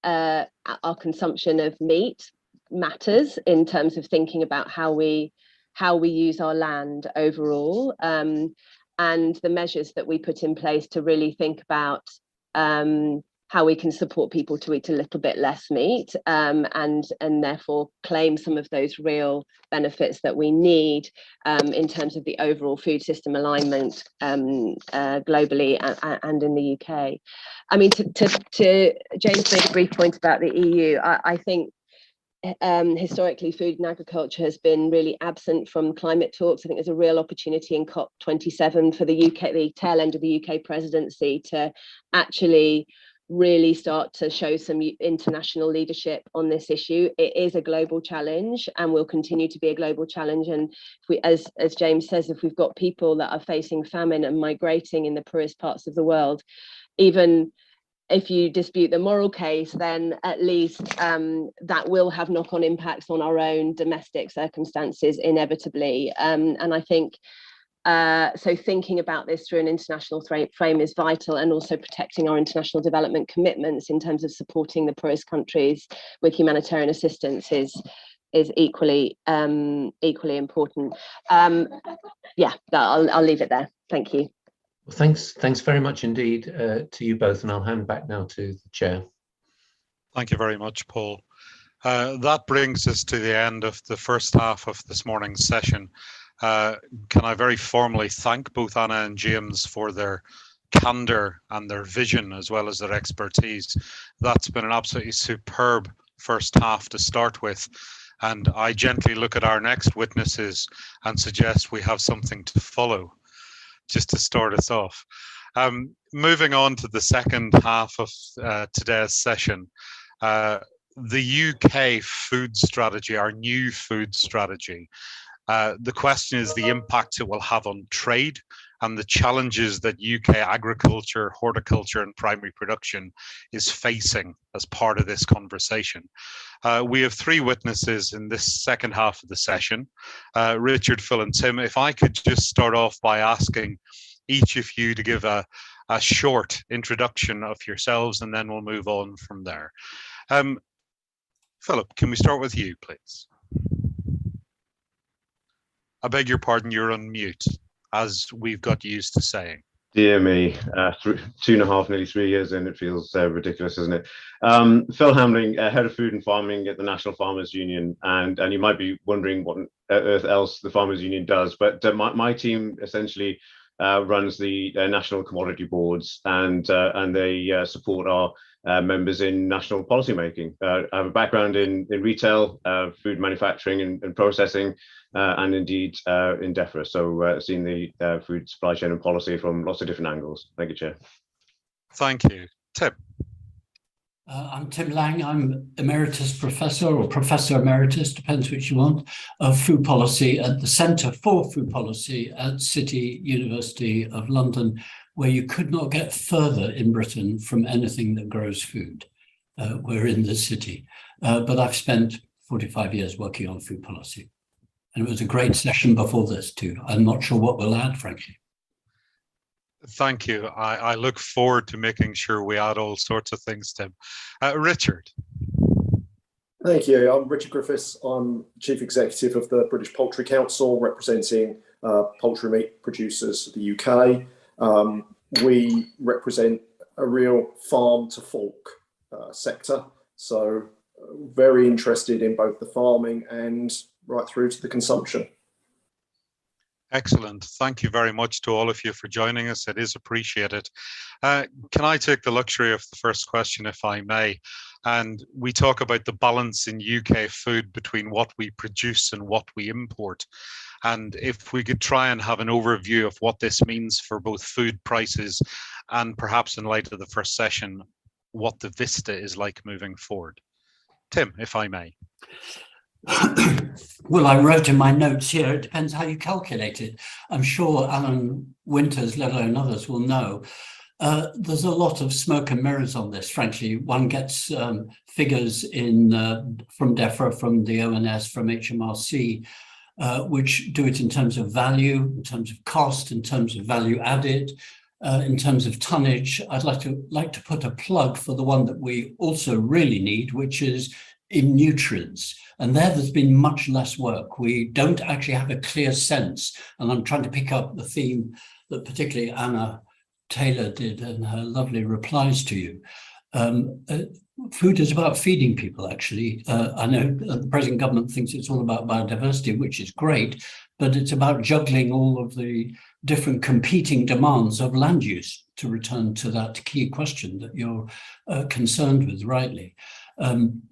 our consumption of meat matters in terms of thinking about how we use our land overall, and the measures that we put in place to really think about how we can support people to eat a little bit less meat, and therefore claim some of those real benefits that we need in terms of the overall food system alignment globally and in the UK. I mean, to James made a brief point about the EU. I think historically food and agriculture has been really absent from climate talks. I think there's a real opportunity in COP27 for the UK, the tail end of the UK presidency, to actually really start to show some international leadership on this issue. It is a global challenge and will continue to be a global challenge. And if we, as James says, if we've got people that are facing famine and migrating in the poorest parts of the world, even if you dispute the moral case, then at least that will have knock-on impacts on our own domestic circumstances inevitably. And I think so thinking about this through an international frame is vital, and also protecting our international development commitments in terms of supporting the poorest countries with humanitarian assistance is equally important. Yeah, I'll leave it there. Thank you. Well, thanks very much indeed to you both, and I'll hand back now to the chair. Thank you very much, Paul. That brings us to the end of the first half of this morning's session. Can I very formally thank both Anna and James for their candor and their vision, as well as their expertise. That's been an absolutely superb first half to start with. And I gently look at our next witnesses and suggest we have something to follow, just to start us off. Moving on to the second half of today's session, the UK food strategy, our new food strategy. The question is the impact it will have on trade and the challenges that UK agriculture, horticulture and primary production is facing as part of this conversation. We have three witnesses in this second half of the session, Richard, Phil and Tim. If I could just start off by asking each of you to give a short introduction of yourselves, and then we'll move on from there. Philip, can we start with you, please? I beg your pardon, you're on mute, as we've got used to saying. Dear me, 2.5, nearly 3 years in, it feels ridiculous, isn't it? Phil Hamling, Head of Food and Farming at the National Farmers Union, and you might be wondering what on earth else the Farmers Union does, but my team essentially runs the national commodity boards, and they support our members in national policy making. I have a background in retail, food manufacturing and processing, and indeed in DEFRA. So seen the food supply chain and policy from lots of different angles. Thank you, Chair. Thank you. Tim. I'm Tim Lang. I'm Emeritus Professor, or Professor Emeritus, depends which you want, of food policy at the Centre for Food Policy at City University of London, where you could not get further in Britain from anything that grows food. We're in the city. But I've spent 45 years working on food policy. And it was a great session before this too. I'm not sure what we'll add, frankly. Thank you. I look forward to making sure we add all sorts of things, Tim. Richard. Thank you. I'm Richard Griffiths. I'm Chief Executive of the British Poultry Council, representing poultry meat producers of the UK. We represent a real farm to fork sector. So very interested in both the farming and right through to the consumption. Excellent. Thank you very much to all of you for joining us. It is appreciated. Can I take the luxury of the first question, if I may? And we talk about the balance in UK food between what we produce and what we import. And if we could try and have an overview of what this means for both food prices and perhaps in light of the first session, what the vista is like moving forward. Tim, if I may. Well, I wrote in my notes here, it depends how you calculate it. I'm sure Alan Winters, let alone others, will know. There's a lot of smoke and mirrors on this, frankly. One gets figures from DEFRA, from the ONS, from HMRC, which do it in terms of value, in terms of cost, in terms of value added, in terms of tonnage. I'd like to put a plug for the one that we also really need, which is in nutrients. And there's been much less work. We don't actually have a clear sense. And I'm trying to pick up the theme that particularly Anna Taylor did in her lovely replies to you. Food is about feeding people, actually. I know the present government thinks it's all about biodiversity, which is great, but it's about juggling all of the different competing demands of land use, to return to that key question that you're concerned with, rightly.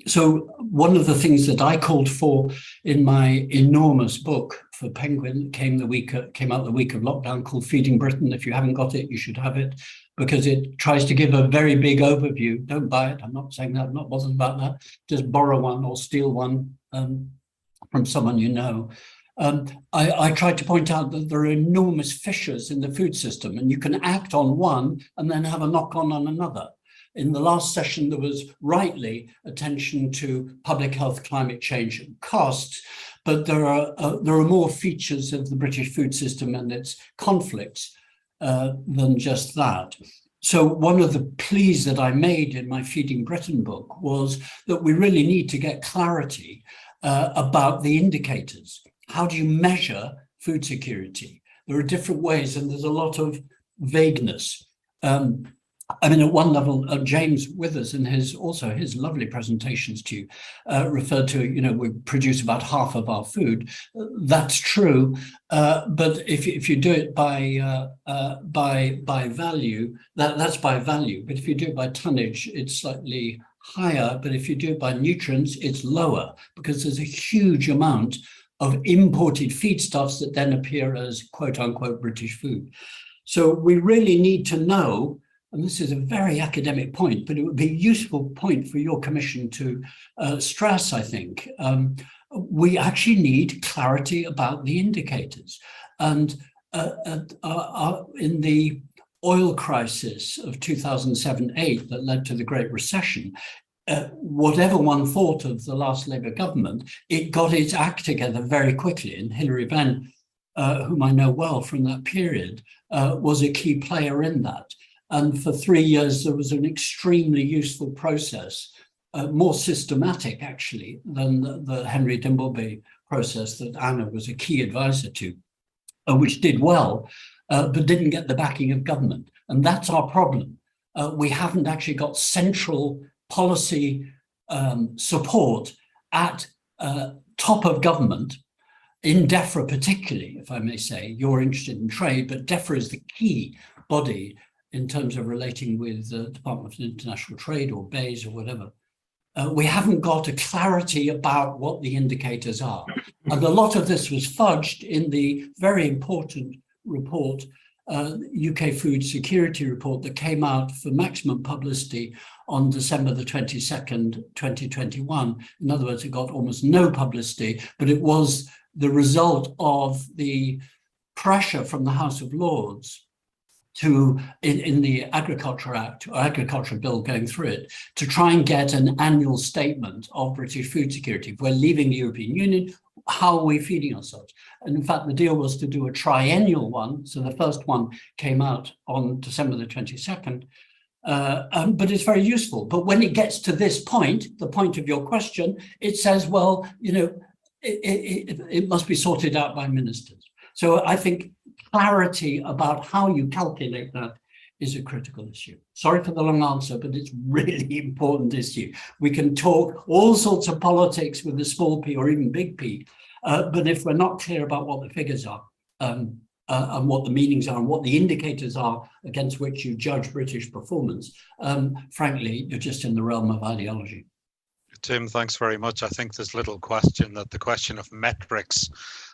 So one of the things that I called for in my enormous book for Penguin came out the week of lockdown, called Feeding Britain. If you haven't got it, you should have it, because it tries to give a very big overview. Don't buy it. I'm not saying that. I'm not bothered about that. Just borrow one or steal one from someone you know. I tried to point out that there are enormous fissures in the food system, and you can act on one and then have a knock-on on another. In the last session, there was rightly attention to public health, climate change, and costs, but there are more features of the British food system and its conflicts than just that. So one of the pleas that I made in my Feeding Britain book was that we really need to get clarity about the indicators. How do you measure food security? There are different ways, and there's a lot of vagueness. I mean, at one level, James Withers in his lovely presentations to you referred to, we produce about half of our food. That's true, but if you do it by value, that's by value. But if you do it by tonnage, it's slightly higher. But if you do it by nutrients, it's lower, because there's a huge amount of imported feedstuffs that then appear as quote unquote British food. So we really need to know. And this is a very academic point, but it would be a useful point for your commission to stress, I think. We actually need clarity about the indicators. And in the oil crisis of 2007-8 that led to the Great Recession, whatever one thought of the last Labour government, it got its act together very quickly. And Hilary Benn, whom I know well from that period, was a key player in that. And for 3 years, there was an extremely useful process, more systematic, actually, than the Henry Dimbleby process that Anna was a key advisor to, which did well, but didn't get the backing of government. And that's our problem. We haven't actually got central policy support at top of government, in DEFRA particularly, if I may say. You're interested in trade, but DEFRA is the key body in terms of relating with the Department of International Trade or BEIS or whatever. We haven't got a clarity about what the indicators are. And a lot of this was fudged in the very important report, UK Food Security Report, that came out for maximum publicity on December the 22nd, 2021. In other words, it got almost no publicity, but it was the result of the pressure from the House of Lords to, in the Agriculture Act, or Agriculture Bill going through it, to try and get an annual statement of British food security. If we're leaving the European Union, how are we feeding ourselves? And in fact, the deal was to do a triennial one. So the first one came out on December the 22nd, but it's very useful. But when it gets to this point, the point of your question, it says, well, it must be sorted out by ministers. So I think clarity about how you calculate that is a critical issue. Sorry for the long answer, but it's really important issue. We can talk all sorts of politics with a small p or even big P, but if we're not clear about what the figures are, and what the meanings are and what the indicators are against which you judge British performance, frankly, you're just in the realm of ideology. Tim, thanks very much. I think there's little question that the question of metrics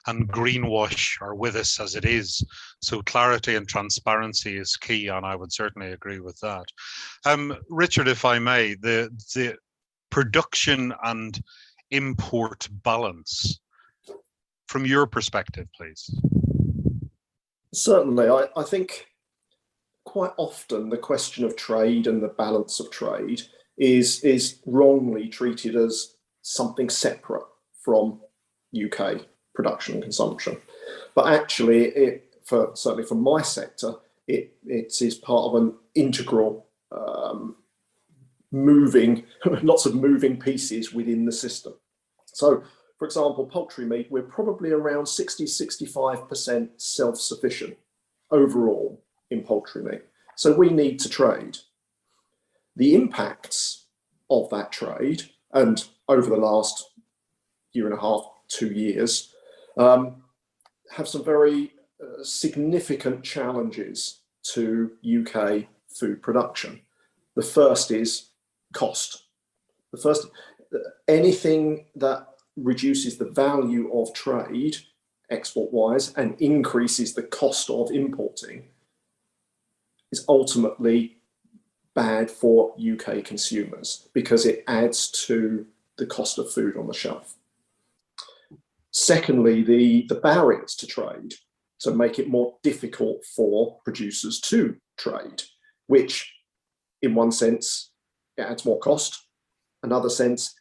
and greenwash are with us as it is. So clarity and transparency is key, and I would certainly agree with that. Richard, if I may, the production and import balance, from your perspective, please. Certainly, I think quite often the question of trade and the balance of trade is wrongly treated as something separate from UK production and consumption. But actually, certainly for my sector, it is part of an integral lots of moving pieces within the system. So, for example, poultry meat, we're probably around 60-65% self-sufficient overall in poultry meat. So we need to trade. The impacts of that trade, and over the last year and a half, 2 years, have some very significant challenges to UK food production. The first is cost. Anything that reduces the value of trade export-wise and increases the cost of importing is ultimately bad for UK consumers because it adds to the cost of food on the shelf. Secondly, the barriers to trade, so make it more difficult for producers to trade, which in one sense, it adds more cost. Another sense,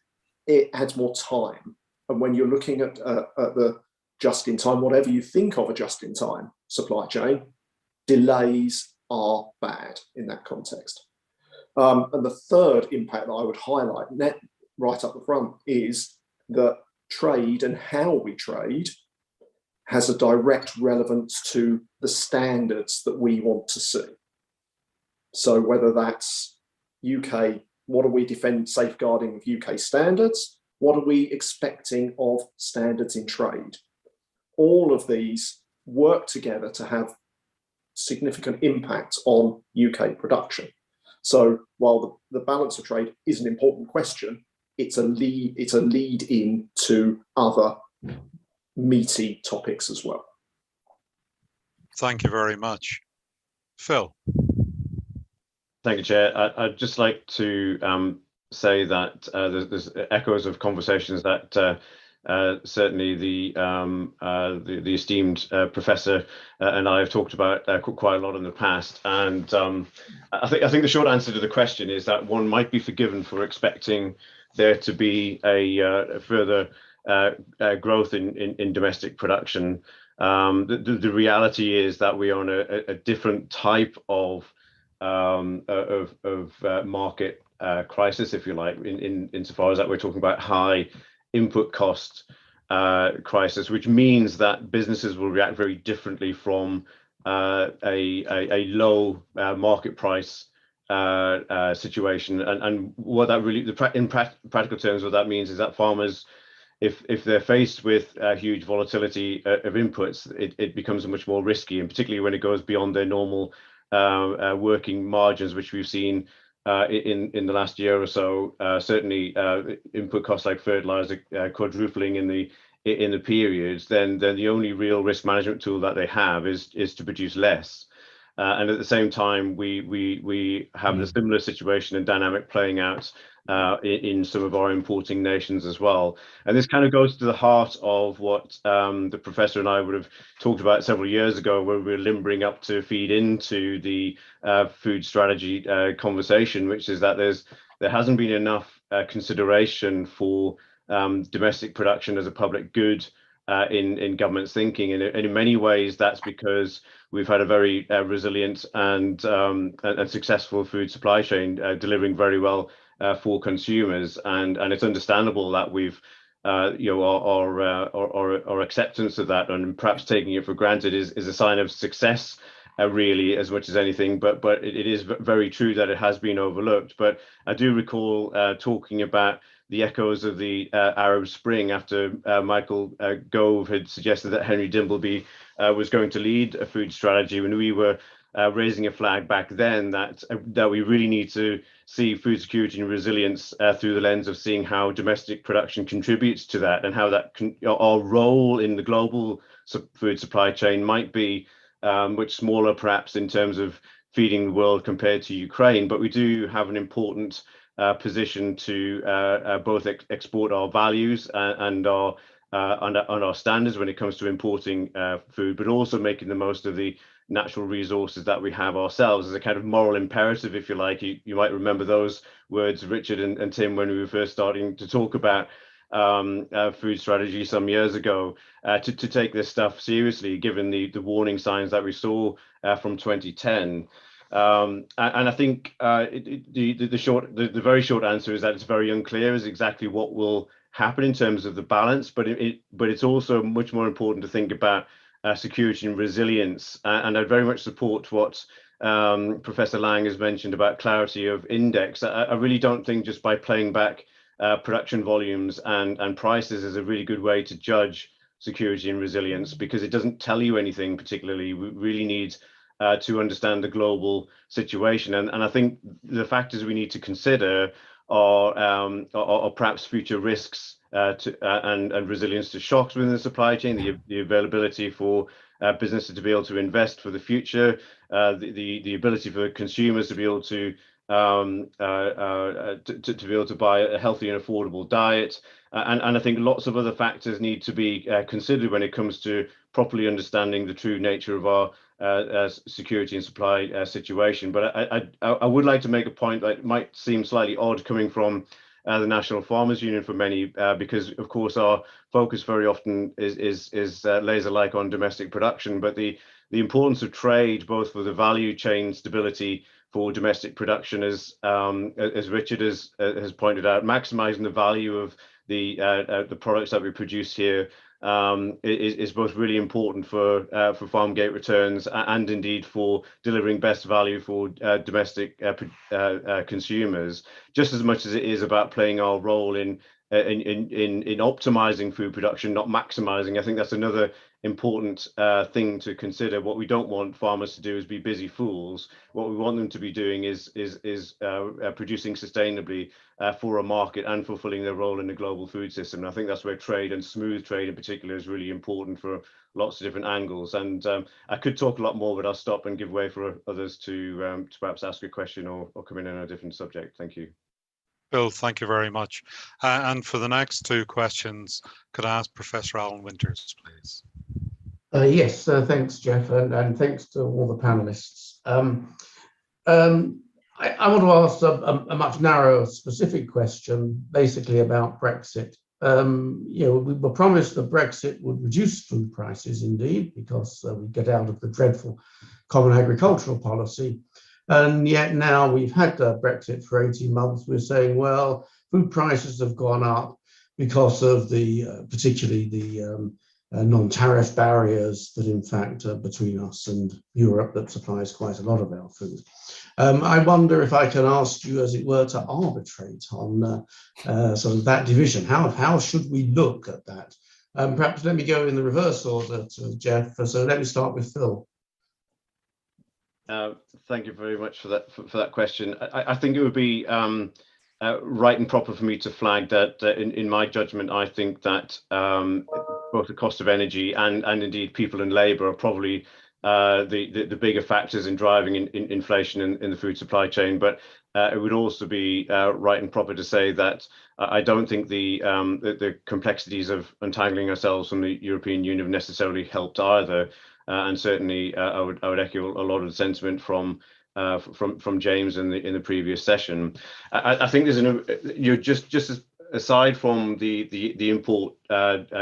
it adds more time. And when you're looking at the just-in-time, whatever you think of a just-in-time supply chain, delays are bad in that context. And the third impact that I would highlight right up the front is that trade and how we trade has a direct relevance to the standards that we want to see. So whether that's UK, what are we safeguarding of UK standards? What are we expecting of standards in trade? All of these work together to have significant impact on UK production. So while the balance of trade is an important question, it's a lead in to other meaty topics as well. Thank you very much. Phil. Thank you, Chair. I'd just like to say that there's echoes of conversations that certainly the esteemed professor and I have talked about quite a lot in the past. And I think the short answer to the question is that one might be forgiven for expecting there to be a further growth in domestic production. The reality is that we are on a different type of market crisis, if you like, insofar as that we're talking about high input cost crisis, which means that businesses will react very differently from a low market price situation. And what that really, in practical terms, what that means is that farmers, if they're faced with huge volatility of inputs, it becomes much more risky, and particularly when it goes beyond their normal working margins, which we've seen in the last year or so. Certainly input costs like fertilizer quadrupling in the periods, then the only real risk management tool that they have is to produce less. And at the same time, we have a similar situation and dynamic playing out in some of our importing nations as well. And this kind of goes to the heart of what the professor and I would have talked about several years ago, where we were limbering up to feed into the food strategy conversation, which is that there hasn't been enough consideration for domestic production as a public good in government's thinking, and in many ways that's because we've had a very resilient and successful food supply chain delivering very well for consumers, and it's understandable that we've our acceptance of that and perhaps taking it for granted is a sign of success, really, as much as anything. But it is very true that it has been overlooked. But I do recall talking about the echoes of the Arab Spring after Michael Gove had suggested that Henry Dimbleby was going to lead a food strategy, when we were raising a flag back then that we really need to see food security and resilience through the lens of seeing how domestic production contributes to that, and how that our role in the global food supply chain might be much smaller perhaps in terms of feeding the world compared to Ukraine, but we do have an important position to both export our values and our standards when it comes to importing food, but also making the most of the natural resources that we have ourselves as a kind of moral imperative, if you like. You might remember those words, Richard and Tim, when we were first starting to talk about food strategy some years ago, to take this stuff seriously, given the warning signs that we saw from 2010. And I think the very short answer is that it's very unclear as exactly what will happen in terms of the balance, but it's also much more important to think about security and resilience. And I very much support what Professor Lang has mentioned about clarity of index. I really don't think just by playing back production volumes and prices is a really good way to judge security and resilience, because it doesn't tell you anything particularly. We really need to understand the global situation, and I think the factors we need to consider are perhaps future risks and resilience to shocks within the supply chain, the availability for businesses to be able to invest for the future, the ability for consumers to be able to be able to buy a healthy and affordable diet, and I think lots of other factors need to be considered when it comes to properly understanding the true nature of our security and supply situation. But I would like to make a point that might seem slightly odd coming from the National Farmers Union for many, because of course our focus very often is laser-like on domestic production, but the importance of trade, both for the value chain stability for domestic production, as Richard has pointed out, maximizing the value of the products that we produce here, is both really important for farm gate returns and indeed for delivering best value for domestic consumers, just as much as it is about playing our role in optimizing food production, not maximizing. I think that's another important thing to consider. What we don't want farmers to do is be busy fools. What we want them to be doing is producing sustainably for a market and fulfilling their role in the global food system. And I think that's where trade, and smooth trade in particular, is really important for lots of different angles. And I could talk a lot more, but I'll stop and give way for others to perhaps ask a question or come in on a different subject. Thank you. Bill, thank you very much. And for the next two questions, could I ask Professor Alan Winters, please? Yes, thanks, Jeff, and thanks to all the panelists. I want to ask a much narrower, specific question, basically about Brexit. We were promised that Brexit would reduce food prices, indeed, because we get out of the dreadful common agricultural policy. And yet now we've had Brexit for 18 months. We're saying, well, food prices have gone up because of particularly the non-tariff barriers that, in fact, between us and Europe, that supplies quite a lot of our food. I wonder if I can ask you, as it were, to arbitrate on sort of that division. How should we look at that? Perhaps let me go in the reverse order to Jeff. So let me start with Phil. Thank you very much for that question. I think it would be right and proper for me to flag that in my judgment, I think that both the cost of energy and indeed people and labour are probably the bigger factors in driving inflation in the food supply chain. But it would also be right and proper to say that I don't think the complexities of untangling ourselves from the European Union have necessarily helped either. And certainly, I would echo a lot of the sentiment from James in the previous session. I think there's just aside from the import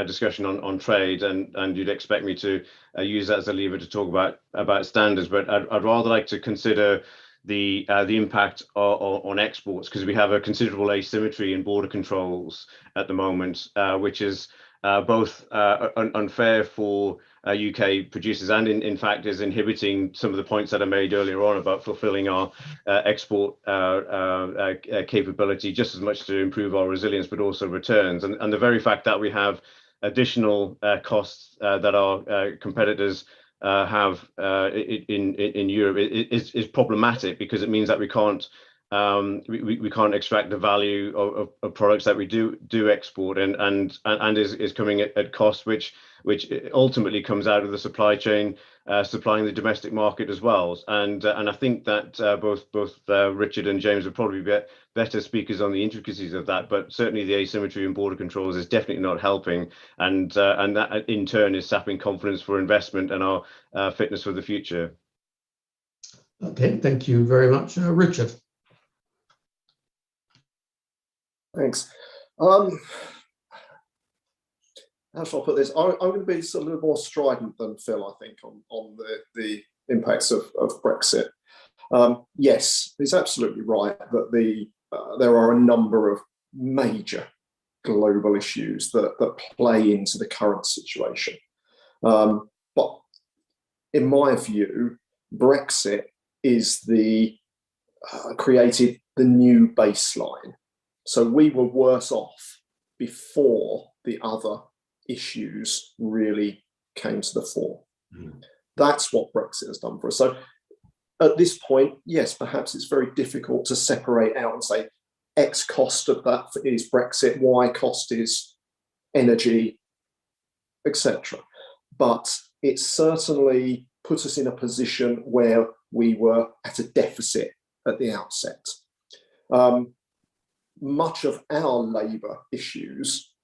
discussion on trade, and you'd expect me to use that as a lever to talk about standards, but I'd rather like to consider the impact on exports, because we have a considerable asymmetry in border controls at the moment, which is both unfair for UK producers, and in fact is inhibiting some of the points that I made earlier on about fulfilling our export capability just as much to improve our resilience, but also returns. And the very fact that we have additional costs that our competitors have in Europe is problematic, because it means that we can't extract the value of products that we do export, and is coming at cost, which ultimately comes out of the supply chain supplying the domestic market as well. And I think that both Richard and James would probably be better speakers on the intricacies of that, but certainly the asymmetry in border controls is definitely not helping, and that in turn is sapping confidence for investment and our fitness for the future. Okay, thank you very much, Richard. Thanks. How shall I put this? I'm going to be a little more strident than Phil, I think, on the impacts of Brexit. Yes, it's absolutely right that there are a number of major global issues that play into the current situation. But in my view, Brexit is created the new baseline. So we were worse off before the other issues really came to the fore. That's what Brexit has done for us. So at this point, yes, perhaps it's very difficult to separate out and say X cost of that is Brexit, Y cost is energy, etc. But it certainly put us in a position where we were at a deficit at the outset. Much of our labour issues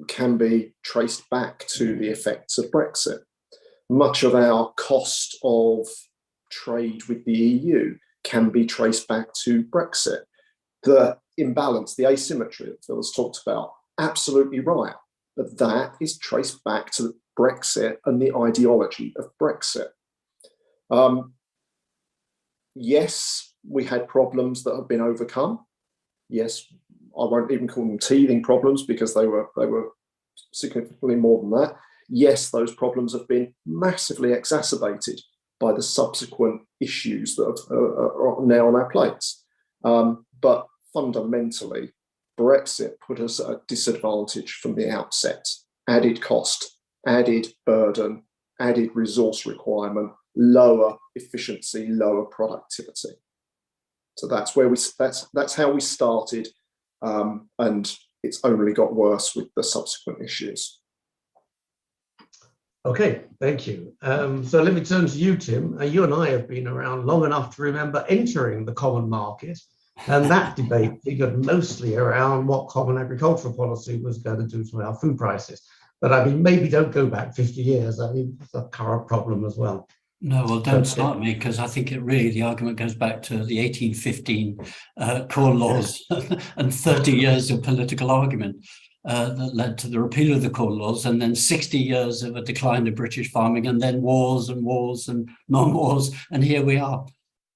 can be traced back to the effects of Brexit. Much of our cost of trade with the EU can be traced back to Brexit. The imbalance, the asymmetry that Phil has talked about, absolutely right. But that is traced back to Brexit and the ideology of Brexit. Yes, we had problems that have been overcome. Yes, I won't even call them teething problems, because they were significantly more than that. Yes, those problems have been massively exacerbated by the subsequent issues that are now on our plates. But fundamentally, Brexit put us at a disadvantage from the outset. Added cost, added burden, added resource requirement, lower efficiency, lower productivity. So that's how we started, and it's only got worse with the subsequent issues. Okay, thank you. So let me turn to you, Tim. You and I have been around long enough to remember entering the common market, and that debate figured mostly around what common agricultural policy was going to do to our food prices. But I mean, maybe don't go back 50 years. I mean, it's a current problem as well. No, well, don't start me, because I think the argument goes back to the 1815 Corn Laws and 30 years of political argument that led to the repeal of the Corn Laws, and then 60 years of a decline of British farming, and then wars and wars and non-wars, and here we are.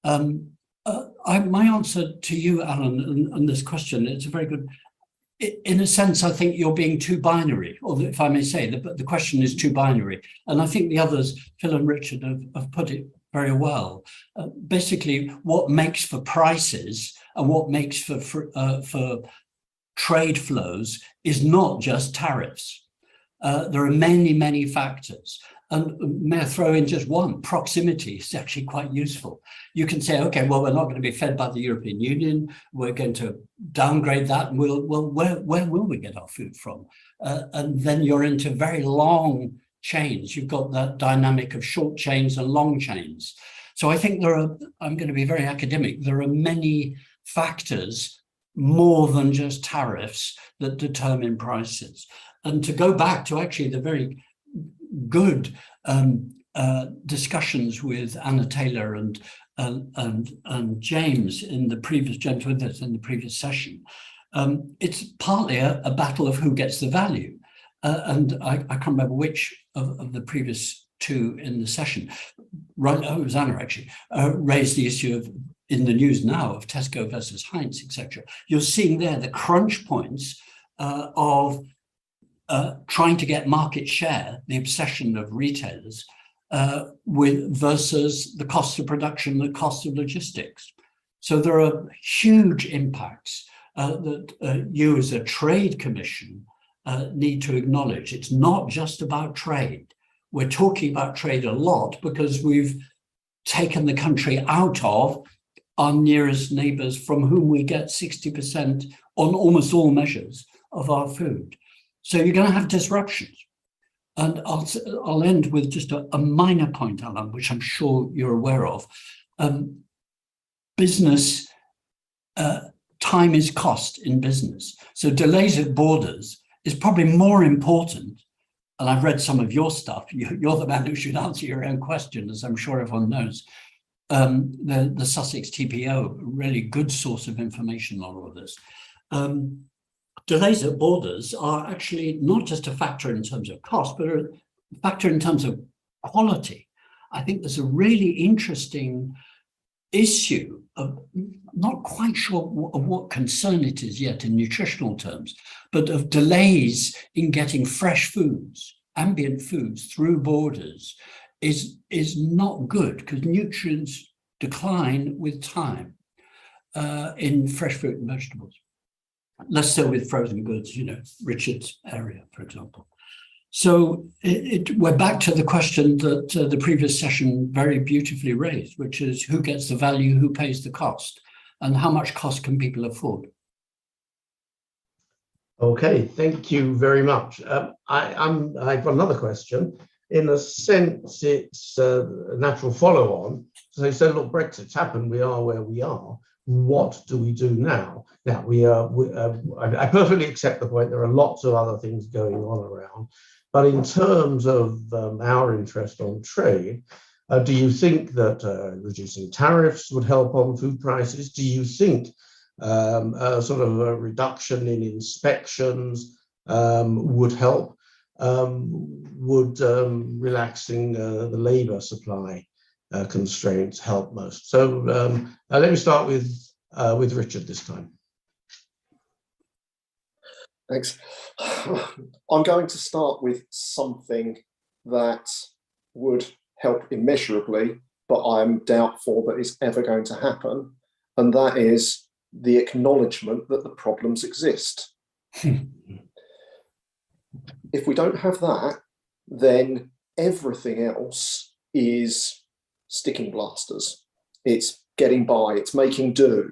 My answer to you, Alan, on this question, it's a very good. In a sense, I think you're being too binary, or if I may say, the question is too binary. And I think the others, Phil and Richard, have put it very well. Basically, what makes for prices and what makes for trade flows is not just tariffs. There are many, many factors. And may I throw in just one? Proximity is actually quite useful. You can say, okay, well, we're not going to be fed by the European Union. We're going to downgrade that. And where will we get our food from? And then you're into very long chains. You've got that dynamic of short chains and long chains. So I think I'm going to be very academic. There are many factors more than just tariffs that determine prices. And to go back to actually the very good discussions with Anna Taylor and James in the previous session, it's partly a battle of who gets the value. And I can't remember which of the previous two in the session, right? Oh, it was Anna actually, raised the issue of, in the news now, of Tesco versus Heinz, etc. You're seeing there the crunch points of trying to get market share, the obsession of retailers, versus the cost of production, the cost of logistics. So there are huge impacts that you as a trade commission need to acknowledge. It's not just about trade. We're talking about trade a lot because we've taken the country out of our nearest neighbours from whom we get 60% on almost all measures of our food. So you're going to have disruptions. And I'll end with just a minor point, Alan, which I'm sure you're aware of. Business, time is cost in business. So delays at borders is probably more important. And I've read some of your stuff. You're the man who should answer your own question, as I'm sure everyone knows. The Sussex TPO, really good source of information on all of this. Delays at borders are actually not just a factor in terms of cost, but a factor in terms of quality. I think there's a really interesting issue of, not quite sure of what concern it is yet in nutritional terms, but of delays in getting fresh foods, ambient foods through borders is not good because nutrients decline with time in fresh fruit and vegetables. Less so with frozen goods, Richard's area, for example. So we're back to the question that the previous session very beautifully raised, which is who gets the value, who pays the cost, and how much cost can people afford? Okay, thank you very much. I've got another question. In a sense, it's a natural follow-on. So they said, look, Brexit's happened, we are where we are. What do we do now? Now, I perfectly accept the point. There are lots of other things going on around. But in terms of our interest on trade, do you think that reducing tariffs would help on food prices? Do you think sort of a reduction in inspections would help? Would relaxing the labour supply constraints help most? So let me start with Richard this time. Thanks. I'm going to start with something that would help immeasurably, but I'm doubtful that it's ever going to happen, and that is the acknowledgement that the problems exist. If we don't have that, then everything else is sticking plasters. It's getting by, it's making do,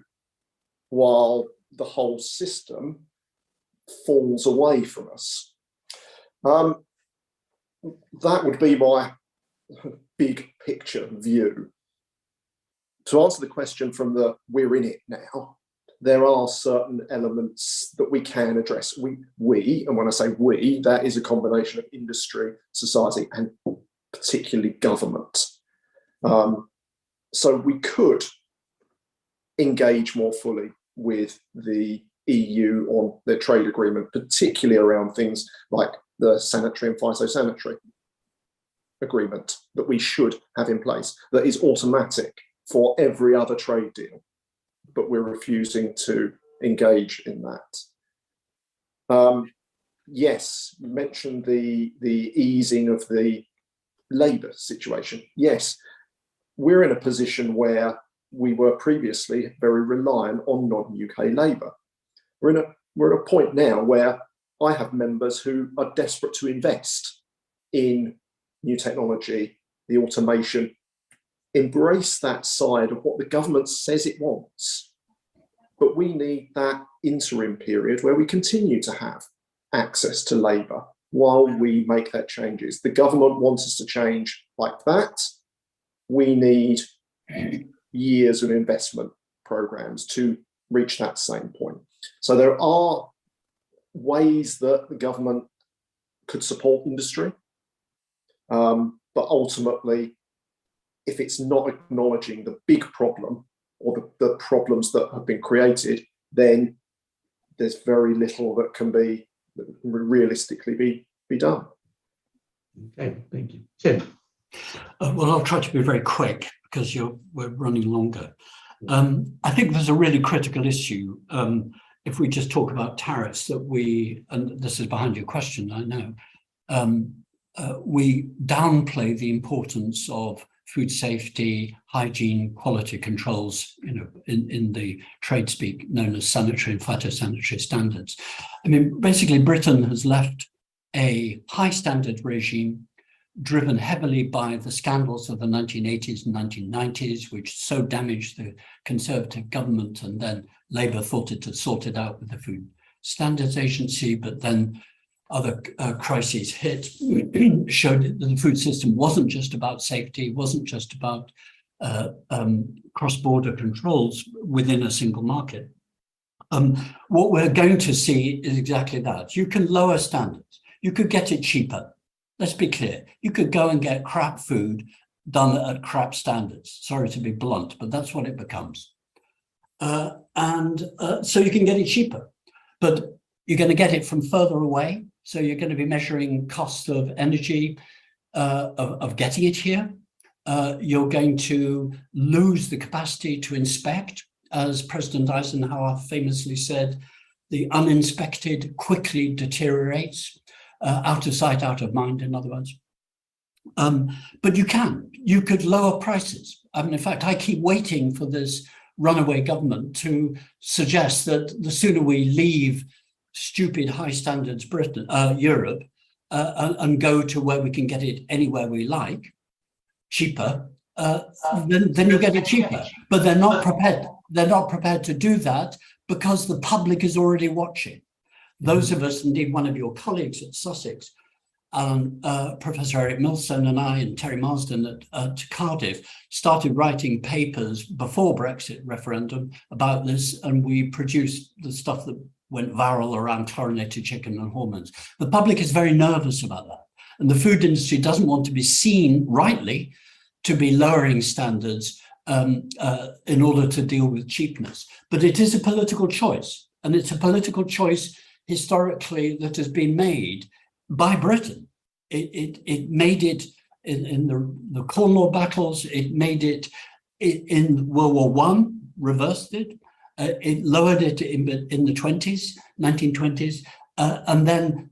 while the whole system falls away from us. That would be my big picture view. To answer the question from the we're in it now, there are certain elements that we can address. We, and when I say we, that is a combination of industry, society, and particularly government. So we could engage more fully with the EU on their trade agreement, particularly around things like the sanitary and phytosanitary agreement that we should have in place, that is automatic for every other trade deal, but we're refusing to engage in that. Yes, you mentioned the easing of the labour situation. Yes, we're in a position where we were previously very reliant on non-UK labour. We're at a point now where I have members who are desperate to invest in new technology, the automation, embrace that side of what the government says it wants. But we need that interim period where we continue to have access to labour while we make that changes. The government wants us to change like that. We need years of investment programs to reach that same point. So there are ways that the government could support industry, but ultimately, if it's not acknowledging the big problem or the problems that have been created, then there's very little that can be realistically be done. Okay, thank you. Tim. Well, I'll try to be very quick because we're running longer. I think there's a really critical issue if we just talk about tariffs, that we, and this is behind your question, I know, we downplay the importance of food safety, hygiene, quality controls, you know, in the trade speak known as sanitary and phytosanitary standards. I mean, basically Britain has left a high standard regime driven heavily by the scandals of the 1980s and 1990s, which so damaged the Conservative government, and then Labour thought it had sorted out with the Food Standards Agency, but then other crises hit, showed that the food system wasn't just about safety, wasn't just about cross-border controls within a single market. What we're going to see is exactly that. You can lower standards. You could get it cheaper. Let's be clear. You could go and get crap food done at crap standards. Sorry to be blunt, but that's what it becomes. So you can get it cheaper, but you're going to get it from further away. So you're going to be measuring cost of energy, of getting it here. You're going to lose the capacity to inspect. As President Eisenhower famously said, the uninspected quickly deteriorates, out of sight, out of mind, in other words. But you could lower prices. I mean, in fact, I keep waiting for this runaway government to suggest that the sooner we leave stupid high standards Britain, Europe, and go to where we can get it anywhere we like, cheaper, then you'll get it cheaper. But they're not prepared. They're not prepared to do that because the public is already watching. Those of us, indeed, one of your colleagues at Sussex, Professor Eric Milson and I and Terry Marsden at Cardiff started writing papers before Brexit referendum about this, and we produced the stuff that went viral around chlorinated chicken and hormones. The public is very nervous about that. And the food industry doesn't want to be seen, rightly, to be lowering standards in order to deal with cheapness. But it is a political choice. And it's a political choice historically that has been made by Britain. It made it in the Corn Law battles. It made it in World War I, reversed it. It lowered it in the 1920s, and then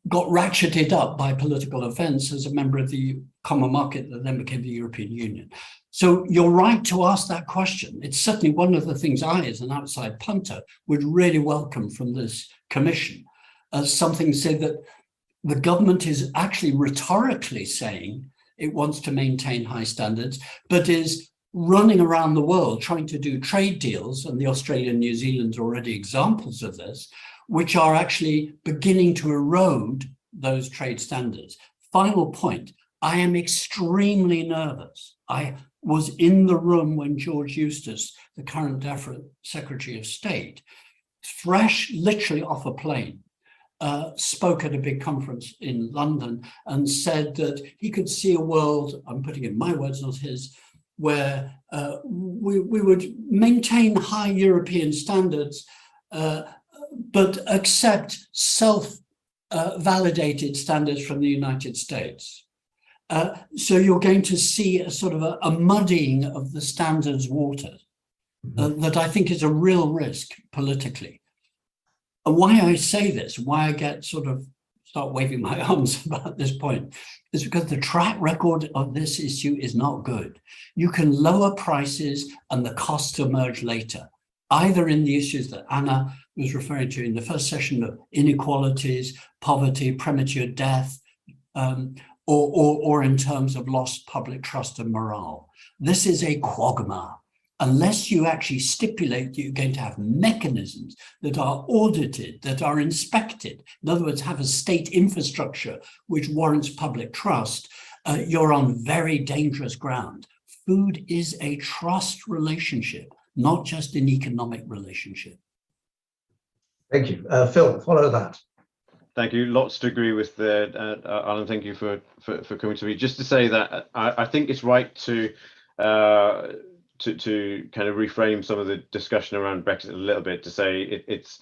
got ratcheted up by political offense as a member of the common market that then became the European Union. So you're right to ask that question. It's certainly one of the things I, as an outside punter, would really welcome from this commission, as something to say that the government is actually rhetorically saying it wants to maintain high standards, but is running around the world trying to do trade deals, and the Australia and New Zealand are already examples of this, which are actually beginning to erode those trade standards. Final point, I am extremely nervous. I was in the room when George Eustace, the current Secretary of State, fresh, literally off a plane, spoke at a big conference in London and said that he could see a world, I'm putting in my words, not his, where we would maintain high European standards, but accept self-validated standards from the United States. So you're going to see a sort of a muddying of the standards water that I think is a real risk politically. And why I say this, why I get start waving my arms about this point, is because the track record of this issue is not good. You can lower prices and the costs emerge later, either in the issues that Anna was referring to in the first session of inequalities, poverty, premature death, or in terms of lost public trust and morale. This is a quagmire. Unless you actually stipulate that you're going to have mechanisms that are audited, that are inspected, in other words, have a state infrastructure which warrants public trust, you're on very dangerous ground. Food is a trust relationship, not just an economic relationship. Thank you. Phil, follow that. Thank you. Lots to agree with there, Alan. Thank you for coming to me. Just to say that I think it's right to kind of reframe some of the discussion around Brexit a little bit, to say it's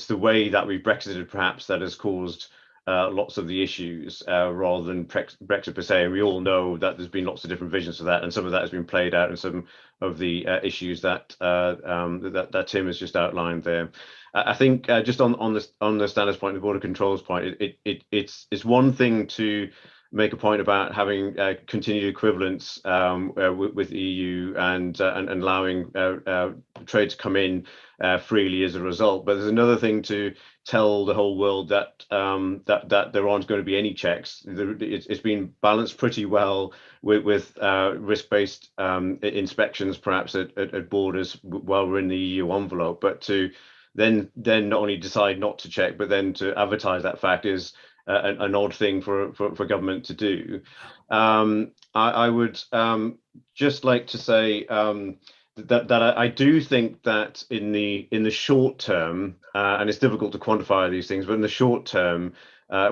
the way that we've Brexited perhaps that has caused lots of the issues rather than Brexit per se. And we all know that there's been lots of different visions for that, and some of that has been played out in some of the issues that that Tim has just outlined there. I think just on the standards point, the border controls point, it's one thing to make a point about having continued equivalence with the EU and allowing trade to come in freely as a result. But there's another thing to tell the whole world that that there aren't going to be any checks. It's been balanced pretty well with risk-based inspections, perhaps at borders while we're in the EU envelope. But to then not only decide not to check, but then to advertise that fact is an odd thing for government to do. I would just like to say that I do think that in the short term, and it's difficult to quantify these things, but in the short term,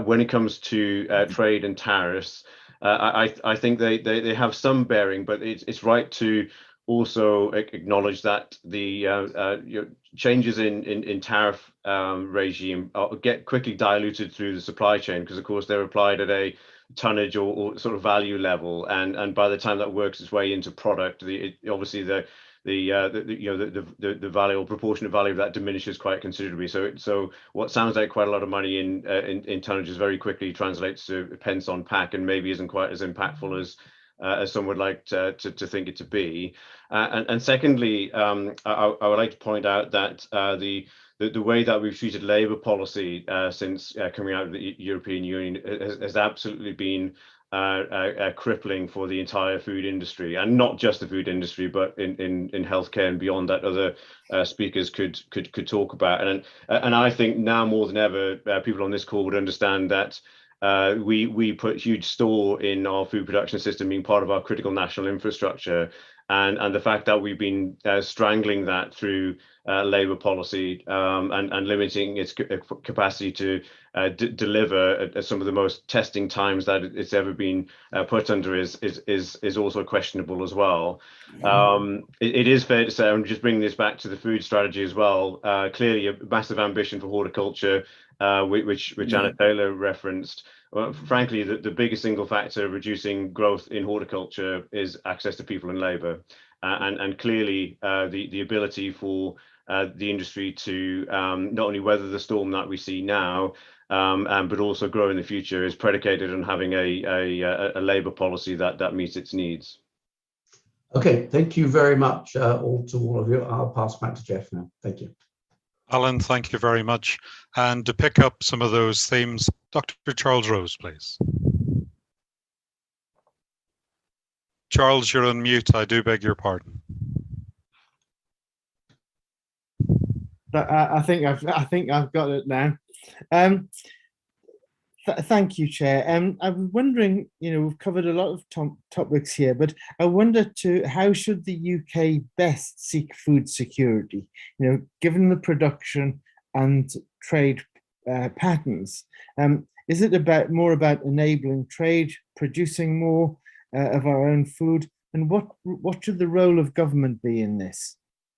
when it comes to trade and tariffs, I think they have some bearing, but it's right to also acknowledge that the changes in tariff regime get quickly diluted through the supply chain, because of course they're applied at a tonnage or sort of value level, and by the time that works its way into product, obviously the value or proportionate value of that diminishes quite considerably. So what sounds like quite a lot of money in tonnages very quickly translates to pence on pack, and maybe isn't quite as impactful as some would like to think it to be. And secondly, I would like to point out that the way that we've treated labour policy since coming out of the European Union has absolutely been crippling for the entire food industry, and not just the food industry, but in healthcare and beyond that other speakers could talk about. And I think now more than ever, people on this call would understand that we put huge store in our food production system being part of our critical national infrastructure, and the fact that we've been strangling that through labour policy and limiting its capacity to deliver at some of the most testing times that it's ever been put under is also questionable as well. It is fair to say, I'm just bringing this back to the food strategy as well, clearly a massive ambition for horticulture, which Anna Taylor referenced. Well, frankly, the biggest single factor reducing growth in horticulture is access to people and labour, and clearly the ability for the industry to not only weather the storm that we see now, but also grow in the future is predicated on having a labour policy that meets its needs. Okay, thank you very much all of you. I'll pass back to Jeff now. Thank you. Alan, thank you very much. And to pick up some of those themes, Dr. Charles Rose, please. Charles, you're on mute. I do beg your pardon. I think I've got it now. Thank you, Chair. I was wondering, we've covered a lot of topics here, but I wonder how should the UK best seek food security? Given the production and trade patterns, is it more about enabling trade, producing more of our own food, and what should the role of government be in this?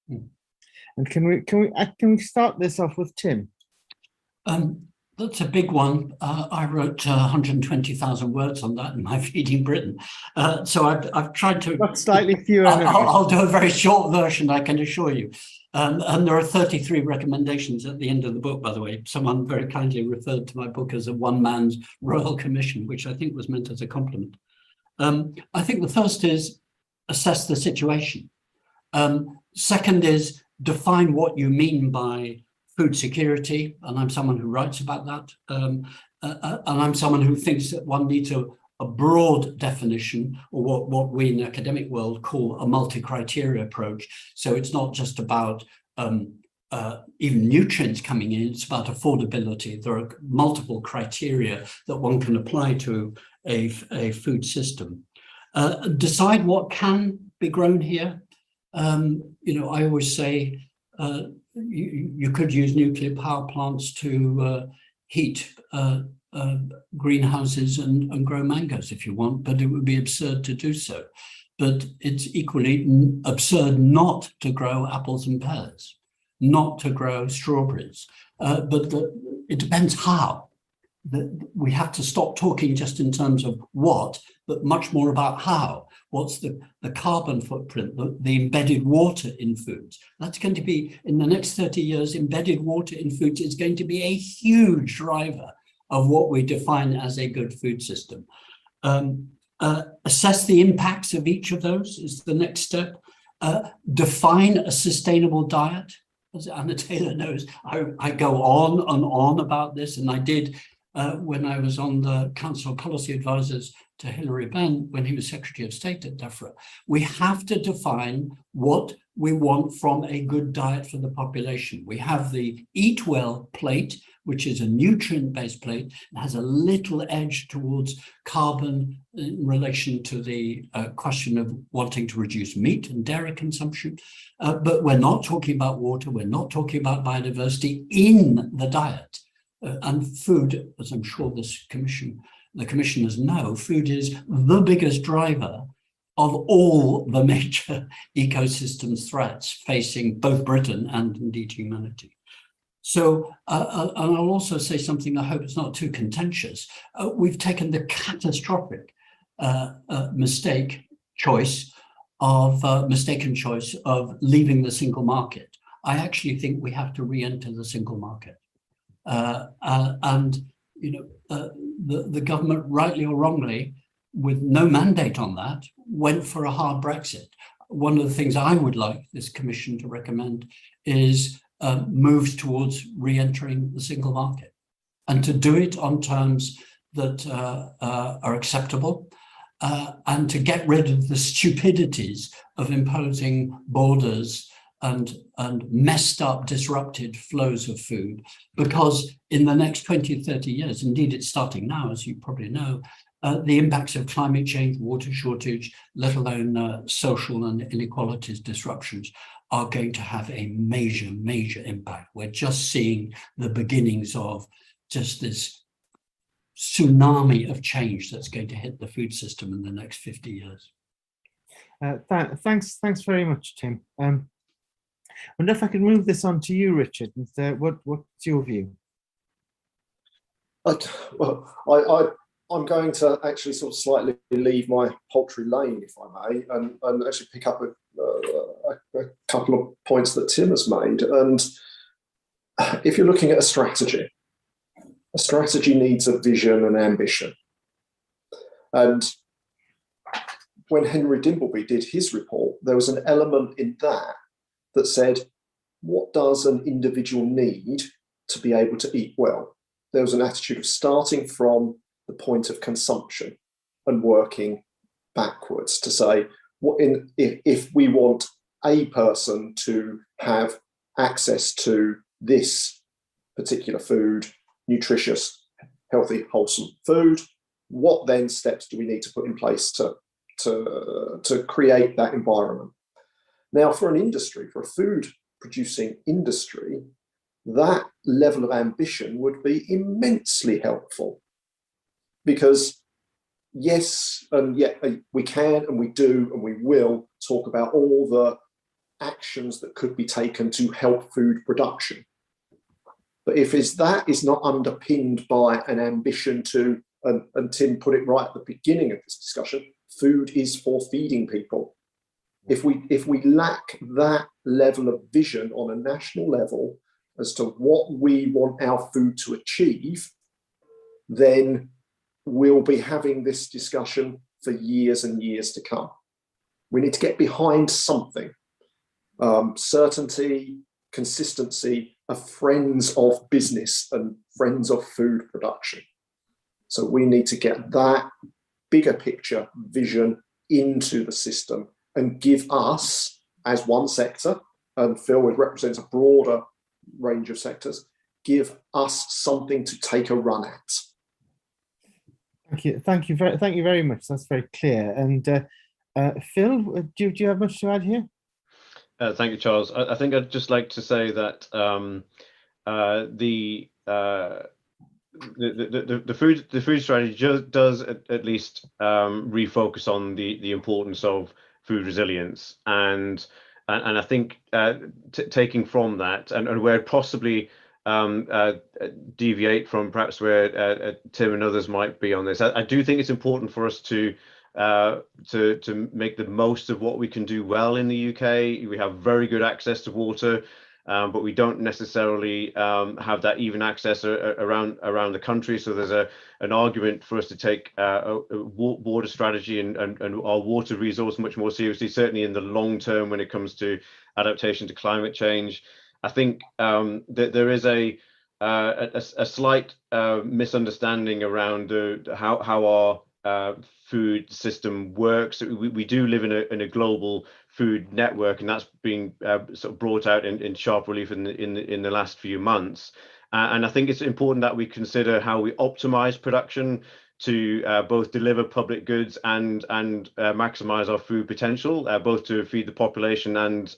And can we start this off with Tim? That's a big one. I wrote 120,000 words on that in my Feeding Britain. So I've tried to... That's slightly fewer. I'll do a very short version, I can assure you. And there are 33 recommendations at the end of the book, by the way. Someone very kindly referred to my book as a one-man's royal commission, which I think was meant as a compliment. I think the first is assess the situation. Second is define what you mean by food security, and I'm someone who writes about that, and I'm someone who thinks that one needs a broad definition, or what we in the academic world call a multi-criteria approach. So it's not just about even nutrients coming in, it's about affordability. There are multiple criteria that one can apply to a food system. Decide what can be grown here. I always say, you could use nuclear power plants to heat greenhouses and grow mangoes if you want, but it would be absurd to do so. But it's equally absurd not to grow apples and pears, not to grow strawberries. But it depends how. we have to stop talking just in terms of what, but much more about how. What's the carbon footprint, the embedded water in foods? That's going to be, in the next 30 years, embedded water in foods is going to be a huge driver of what we define as a good food system. Assess the impacts of each of those is the next step. Define a sustainable diet. As Anna Taylor knows, I go on and on about this, and I did when I was on the Council of Policy Advisors to Hilary Benn when he was Secretary of State at DEFRA. We have to define what we want from a good diet for the population. We have the Eat Well plate, which is a nutrient-based plate, and has a little edge towards carbon in relation to the question of wanting to reduce meat and dairy consumption. But we're not talking about water, we're not talking about biodiversity in the diet. And food, as I'm sure the commissioners know, food is the biggest driver of all the major ecosystems threats facing both Britain and indeed humanity. So, and I'll also say something I hope is not too contentious. We've taken the catastrophic mistaken choice of leaving the single market. I actually think we have to re-enter the single market. And the government, rightly or wrongly, with no mandate on that, went for a hard Brexit. One of the things I would like this commission to recommend is moves towards re-entering the single market, and to do it on terms that are acceptable, and to get rid of the stupidities of imposing borders and messed up, disrupted flows of food, because in the next 20, 30 years, indeed it's starting now, as you probably know, the impacts of climate change, water shortage, let alone social and inequalities disruptions, are going to have a major, major impact. We're just seeing the beginnings of just this tsunami of change that's going to hit the food system in the next 50 years. Thanks very much, Tim. I wonder if I can move this on to you, Richard. What's your view? I'm going to actually sort of slightly leave my poultry lane, if I may, and actually pick up a couple of points that Tim has made. And if you're looking at a strategy needs a vision and ambition. And when Henry Dimbleby did his report, there was an element in that said, what does an individual need to be able to eat well? There was an attitude of starting from the point of consumption and working backwards to say, if we want a person to have access to this particular food, nutritious, healthy, wholesome food, what then steps do we need to put in place to create that environment? Now, for an industry, for a food producing industry, that level of ambition would be immensely helpful, because yes, and yet we can and we do and we will talk about all the actions that could be taken to help food production. But if that is not underpinned by an ambition to, and Tim put it right at the beginning of this discussion, food is for feeding people. If we lack that level of vision on a national level as to what we want our food to achieve, then we'll be having this discussion for years and years to come. We need to get behind something. Certainty, consistency are friends of business and friends of food production. So we need to get that bigger picture vision into the system and give us, as one sector, and Phil represents a broader range of sectors, give us something to take a run at. Thank you very much. That's very clear. And Phil, do you have much to add here? Thank you, Charles. I think I'd just like to say that the food strategy does at least refocus on the importance of food resilience, and I think taking from that and where possibly deviate from perhaps where Tim and others might be on this. I do think it's important for us to make the most of what we can do well in the UK. We have very good access to water, but we don't necessarily have that even access around the country. So there's an argument for us to take a water strategy and our water resource much more seriously, certainly in the long term when it comes to adaptation to climate change. I think that there is a slight misunderstanding around how our food system works. We do live in a global food network, and that's being sort of brought out in sharp relief in the last few months. And I think it's important that we consider how we optimize production to both deliver public goods and maximize our food potential, both to feed the population and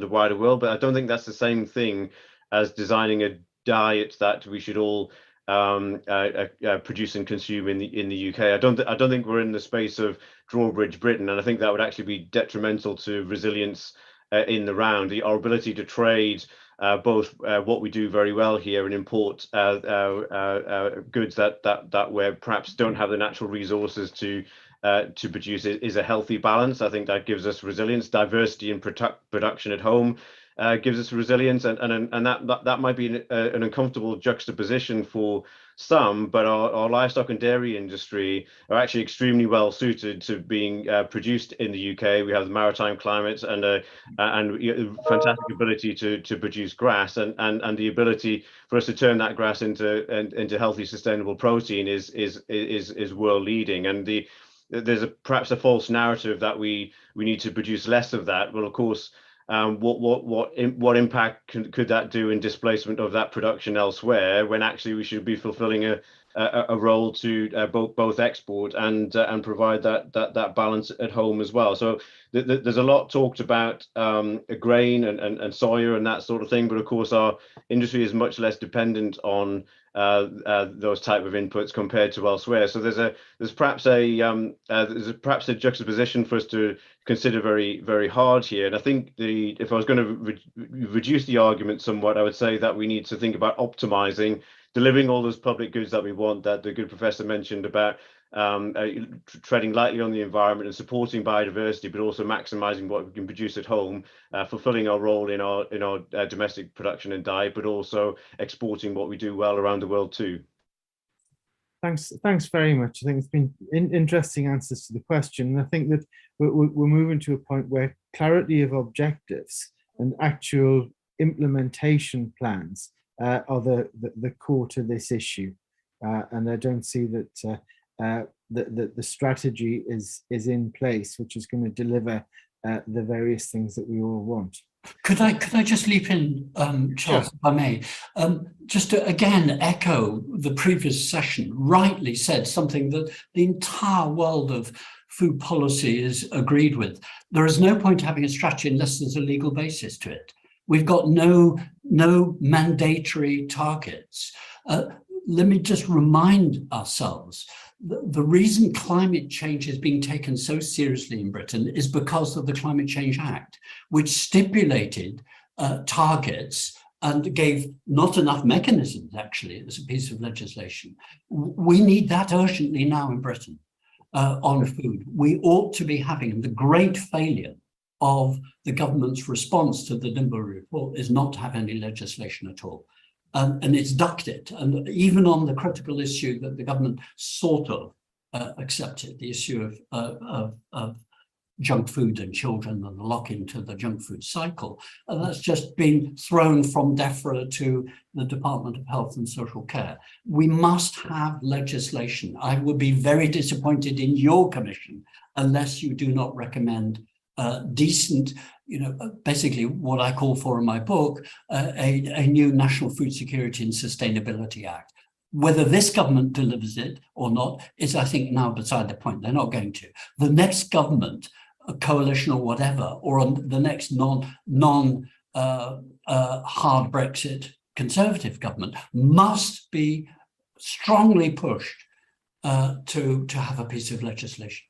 the wider world. But I don't think that's the same thing as designing a diet that we should all produce and consume in the UK. I don't think we're in the space of drawbridge Britain, and I think that would actually be detrimental to resilience in the round. Our ability to trade both what we do very well here and import goods that we perhaps don't have the natural resources to produce is a healthy balance. I think that gives us resilience. Diversity in production at home gives us resilience, and that might be an uncomfortable juxtaposition for some, but our livestock and dairy industry are actually extremely well suited to being produced in the UK. We have the maritime climate and fantastic ability to produce grass, and the ability for us to turn that grass into healthy, sustainable protein is world leading. And there's perhaps a false narrative that we need to produce less of that. Well, of course, what impact could that do in displacement of that production elsewhere, when actually we should be fulfilling a role to both export and provide that balance at home as well. So there's a lot talked about grain and soya and that sort of thing, but of course our industry is much less dependent on those type of inputs compared to elsewhere. So there's perhaps a juxtaposition for us to consider very, very hard here. And I think if I was going to reduce the argument somewhat, I would say that we need to think about optimizing, delivering all those public goods that we want, that the good professor mentioned about treading lightly on the environment and supporting biodiversity, but also maximizing what we can produce at home, fulfilling our role in our domestic production and diet, but also exporting what we do well around the world too. Thanks very much. I think it's been interesting answers to the question. And I think that we're moving to a point where clarity of objectives and actual implementation plans are the core to this issue. And I don't see that the strategy is in place, which is going to deliver the various things that we all want. Could I just leap in, Charles, sure, if I may? Just to again echo the previous session, rightly said something that the entire world of food policy is agreed with. There is no point having a strategy unless there's a legal basis to it. We've got no mandatory targets. Let me just remind ourselves, the reason climate change is being taken so seriously in Britain is because of the Climate Change Act, which stipulated targets and gave not enough mechanisms, actually, as a piece of legislation. We need that urgently now in Britain on food. We ought to be having the great failure of the government's response to the Dimble report is not to have any legislation at all. And it's ducked it. And even on the critical issue that the government sort of accepted, the issue of junk food and children and the lock into the junk food cycle, that's just been thrown from DEFRA to the Department of Health and Social Care. We must have legislation. I would be very disappointed in your commission unless you do not recommend decent, basically what I call for in my book, a new National Food Security and Sustainability Act. Whether this government delivers it or not is, I think, now beside the point. They're not going to. The next government, a coalition or whatever, or the next non hard Brexit Conservative government must be strongly pushed to have a piece of legislation.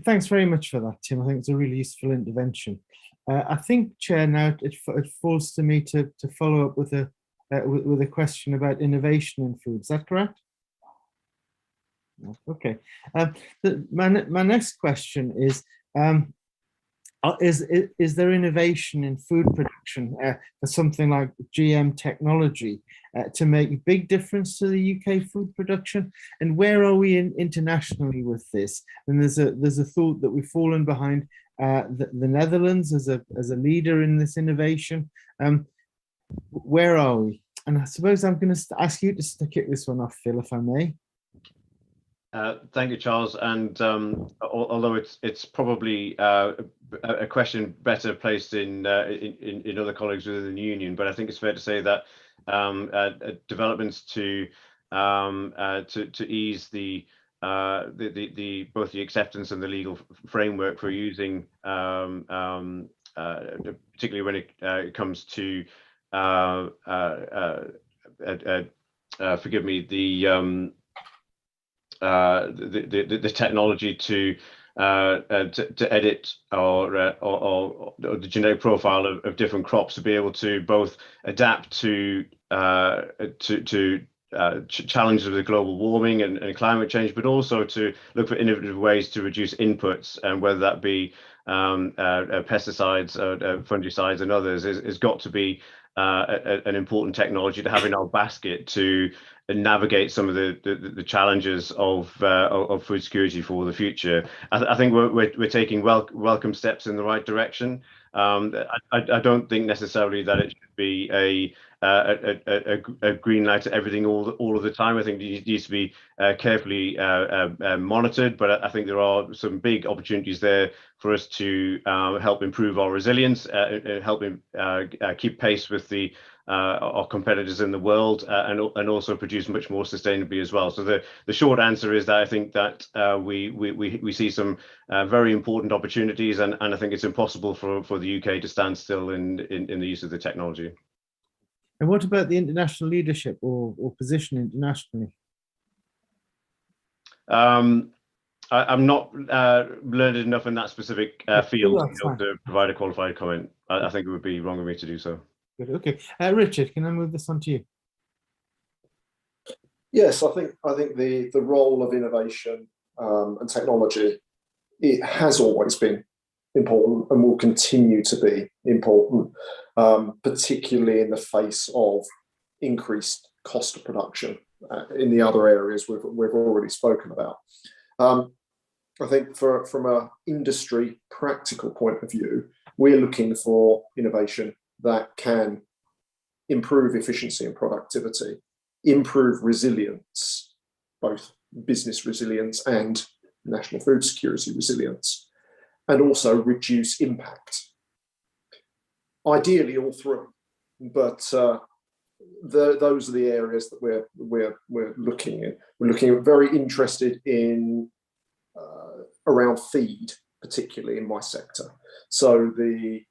Thanks very much for that, Tim. I think it's a really useful intervention. I think, Chair, now it falls to me to follow up with a with a question about innovation in food. Is that correct? Okay. My next question is there innovation in food production for something like GM technology to make a big difference to the UK food production? And where are we internationally with this? And there's a thought that we've fallen behind the Netherlands as a leader in this innovation. Where are we? And I suppose I'm going to ask you to kick this one off, Phil, if I may. Thank you, Charles. And although it's probably a question better placed in other colleagues within the union, but I think it's fair to say that developments to ease the both the acceptance and the legal framework for using, particularly when it comes to forgive me, the technology to edit or the genetic profile of different crops, to be able to both adapt to challenges of the global warming and climate change, but also to look for innovative ways to reduce inputs, and whether that be pesticides, fungicides, and others, has got to be an important technology to have in our basket to navigate some of the challenges of food security for the future. I think we're taking welcome steps in the right direction. I don't think necessarily that it should be a green light to everything all of the time. I think it needs to be carefully monitored, but I think there are some big opportunities there for us to help improve our resilience, help keep pace with our competitors in the world, and also produce much more sustainably as well. So the short answer is that I think that we see some very important opportunities, and I think it's impossible for the UK to stand still in the use of the technology. And what about the international leadership or position internationally? I'm not learned enough in that specific field to provide a qualified comment. I think it would be wrong of me to do so. Good. Okay, Richard, can I move this on to you? Yes, I think the role of innovation and technology, it has always been important and will continue to be important, particularly in the face of increased cost of production in the other areas we've already spoken about. I think from an industry practical point of view, we're looking for innovation that can improve efficiency and productivity, improve resilience, both business resilience and national food security resilience, and also reduce impact. Ideally, all three, but those are the areas that we're looking at. We're looking at, very interested in around feed, particularly in my sector. So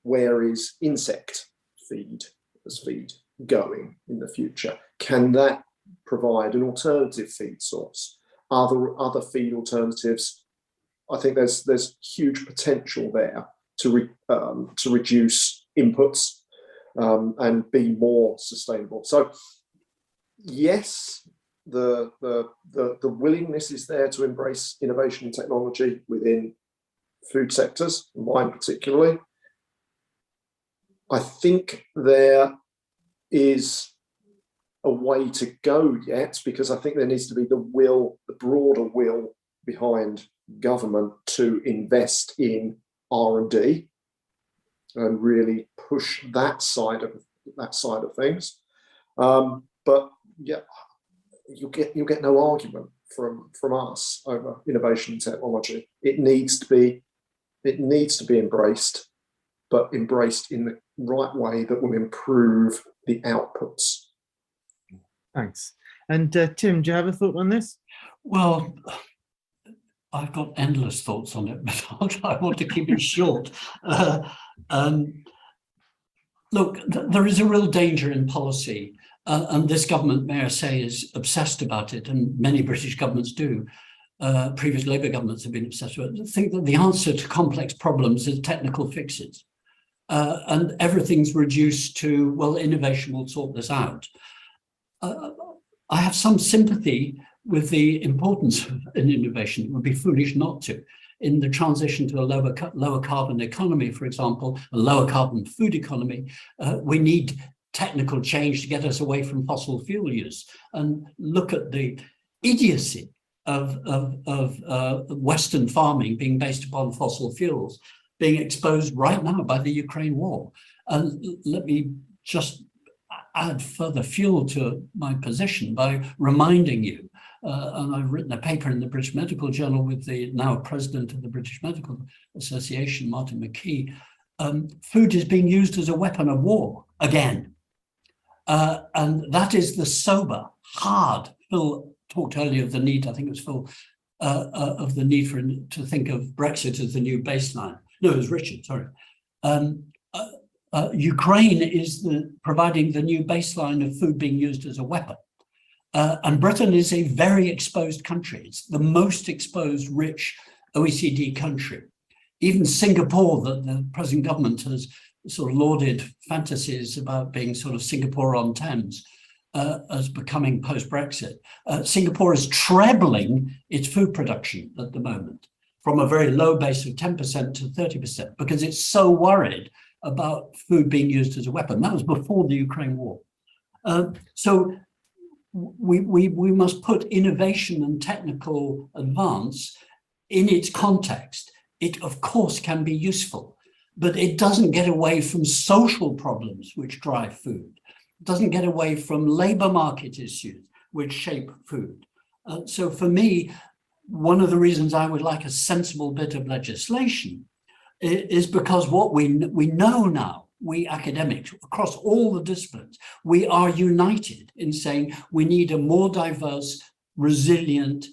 where is insect feed as feed going in the future? Can that provide an alternative feed source? Are there other feed alternatives? I think there's huge potential there to reduce inputs and be more sustainable. So yes, the willingness is there to embrace innovation and technology within food sectors, mine particularly. I think there is a way to go yet, because I think there needs to be the broader will behind government to invest in R&D and really push that side of things. But yeah, you'll get no argument from us over innovation and technology. It needs to be embraced, but embraced in the right way that will improve the outputs. Thanks. And Tim, do you have a thought on this? Well, I've got endless thoughts on it, but I want to keep it short. Look, there is a real danger in policy, and this government, may I say, is obsessed about it, and many British governments do. Previous Labour governments have been obsessed with it. I think that the answer to complex problems is technical fixes. and everything's reduced to, well, innovation will sort this out. I have some sympathy with the importance of an innovation. It would be foolish not to. In the transition to a lower carbon economy, for example, a lower carbon food economy, we need technical change to get us away from fossil fuel use. And look at the idiocy of Western farming being based upon fossil fuels, being exposed right now by the Ukraine war. And let me just add further fuel to my position by reminding you, and I've written a paper in the British Medical Journal with the now president of the British Medical Association, Martin McKee. Food is being used as a weapon of war again. And that is the sober, hard, Phil talked earlier of the need, I think it was Phil, of the need to think of Brexit as the new baseline. No, it was Richard, sorry. Ukraine is providing the new baseline of food being used as a weapon. And Britain is a very exposed country. It's the most exposed, rich OECD country. Even Singapore, that the present government has sort of lauded fantasies about being sort of Singapore on Thames as becoming post-Brexit. Singapore is trebling its food production at the moment from a very low base of 10% to 30% because it's so worried about food being used as a weapon. That was before the Ukraine war. So we must put innovation and technical advance in its context. It, of course, can be useful, but it doesn't get away from social problems which drive food. It doesn't get away from labor market issues which shape food. So for me, one of the reasons I would like a sensible bit of legislation is because what we know now, we academics across all the disciplines, we are united in saying we need a more diverse, resilient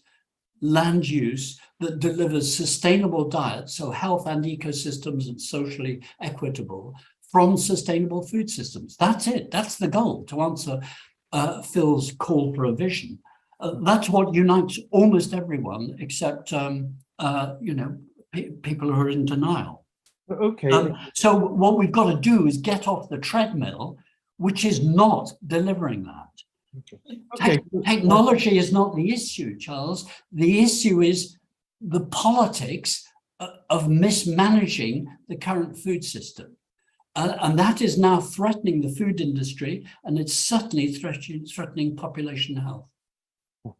land use that delivers sustainable diets, so health and ecosystems and socially equitable from sustainable food systems. That's it. That's the goal, to answer Phil's call for a vision. That's what unites almost everyone except people who are in denial. Okay. So what we've got to do is get off the treadmill, which is not delivering that. Okay. Technology is not the issue, Charles. The issue is the politics of mismanaging the current food system. And that is now threatening the food industry, and it's certainly threatening population health.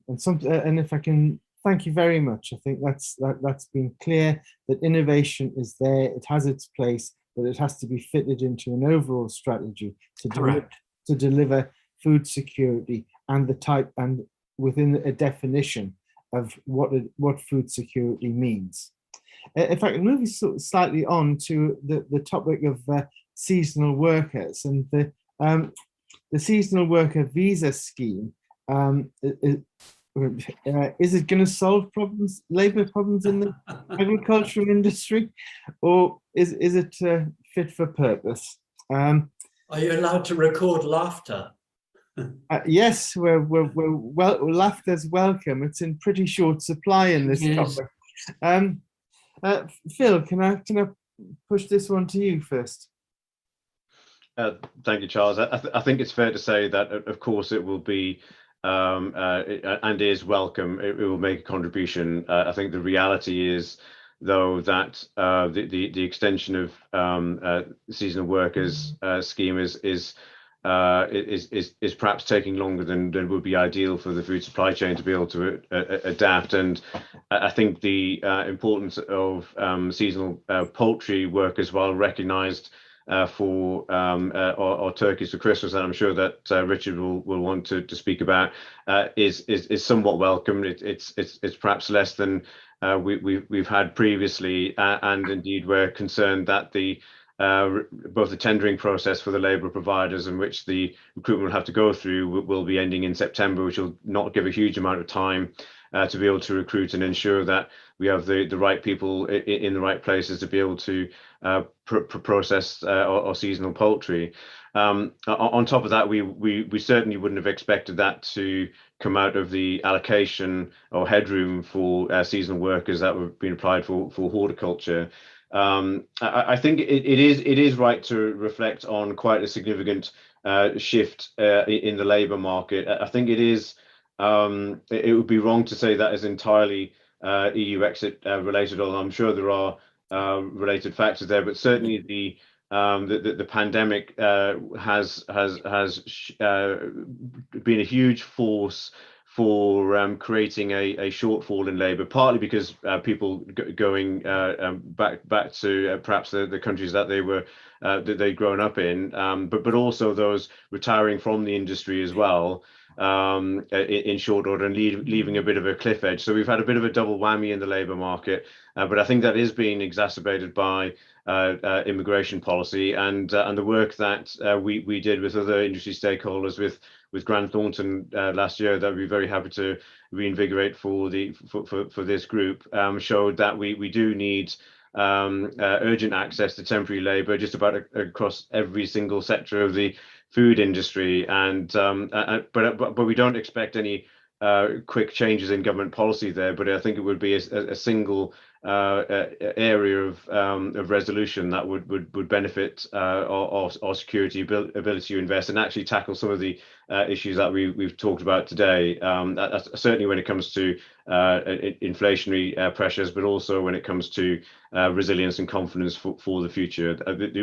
And if I can, thank you very much. I think that's been clear that innovation is there, it has its place, but it has to be fitted into an overall strategy to deliver food security and within a definition of what food security means. If I can move slightly on to the topic of seasonal workers and the seasonal worker visa scheme. Is it going to solve labor problems in the agricultural industry, or is it fit for purpose? Are you allowed to record laughter? Yes, laughter's welcome. It's in pretty short supply in this topic. Phil, can I push this one to you first? Thank you, Charles. I think it's fair to say that, of course, it will be and is welcome. It will make a contribution. I think the reality is, though, that the extension of seasonal workers scheme is perhaps taking longer than would be ideal for the food supply chain to be able to adapt. And I think the importance of seasonal poultry workers, while recognised for our turkeys for Christmas, and I'm sure that Richard will want to speak about, is somewhat welcome. It's perhaps less than we've had previously, and indeed we're concerned that both the tendering process for the labour providers in which the recruitment will have to go through will be ending in September, which will not give a huge amount of time to be able to recruit and ensure that we have the right people in the right places to be able to process our seasonal poultry. On top of that, we certainly wouldn't have expected that to come out of the allocation or headroom for seasonal workers that were being applied for horticulture. I think it is right to reflect on quite a significant shift in the labour market. I think it would be wrong to say that is entirely EU exit related, although I'm sure there are related factors there. But certainly the pandemic has been a huge force for creating a shortfall in labour, partly because people going back to perhaps the countries that that they'd grown up in, but also those retiring from the industry as well in short order and leaving a bit of a cliff edge. So we've had a bit of a double whammy in the labour market, but I think that is being exacerbated by immigration policy and the work that we did with other industry stakeholders with Grant Thornton last year, that we're very happy to reinvigorate for this group, showed that we do need urgent access to temporary labour just about across every single sector of the food industry, but we don't expect any quick changes in government policy there. But I think it would be a single area of resolution that would benefit our security ability to invest and actually tackle some of the issues that we've talked about today. Certainly when it comes to inflationary pressures, but also when it comes to resilience and confidence for the future.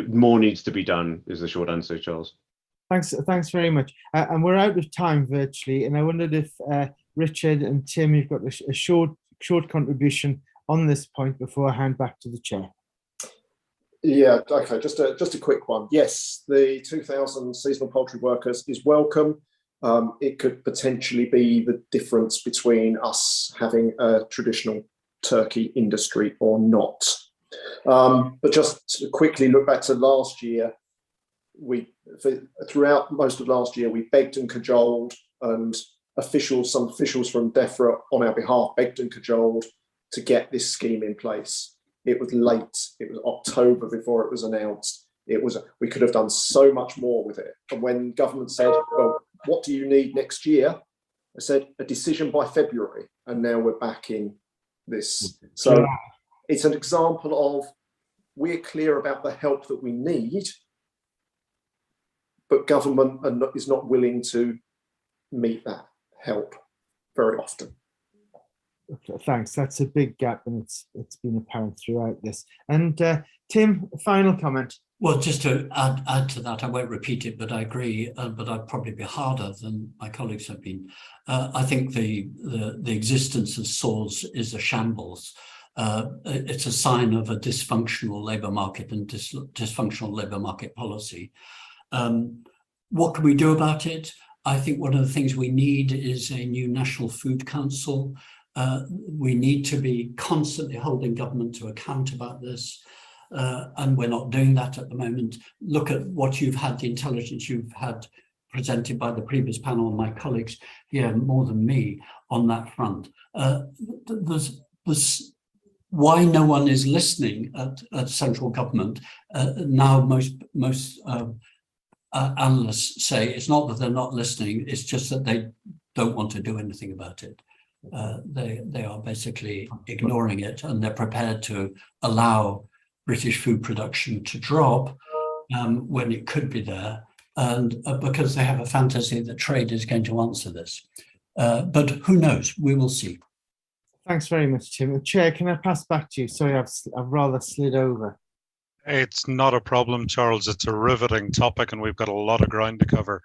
More needs to be done is the short answer, Charles. Thanks very much. And we're out of time virtually, and I wondered if Richard and Tim, you've got a short contribution on this point before I hand back to the chair. Yeah, okay, just a quick one. Yes, the 2,000 seasonal poultry workers is welcome. It could potentially be the difference between us having a traditional turkey industry or not. But just to quickly look back to last year, throughout most of last year, we begged and cajoled, and some officials from DEFRA on our behalf begged and cajoled to get this scheme in place. It was late. It was October before it was announced. We could have done so much more with it. And when government said, well, what do you need next year? I said, a decision by February. And now we're back in this. So it's an example of we're clear about the help that we need, but government is not willing to meet that help very often. Okay, thanks. That's a big gap, and it's been apparent throughout this. And Tim, final comment. Well, just to add to that, I won't repeat it, but I agree. But I'd probably be harder than my colleagues have been. I think the existence of SAWS is a shambles. It's a sign of a dysfunctional labour market and dysfunctional labour market policy. What can we do about it? I think one of the things we need is a new National Food Council. We need to be constantly holding government to account about this. And we're not doing that at the moment. Look at what you've had, the intelligence you've had presented by the previous panel, and my colleagues here more than me on that front. There's why no one is listening at central government. Now most analysts say it's not that they're not listening, it's just that they don't want to do anything about it. They are basically ignoring it, and they're prepared to allow British food production to drop when it could be there, and because they have a fantasy that trade is going to answer this. But who knows? We will see. Thanks very much, Tim. Chair, can I pass back to you? Sorry, I've rather slid over. It's not a problem, Charles. It's a riveting topic, and we've got a lot of ground to cover.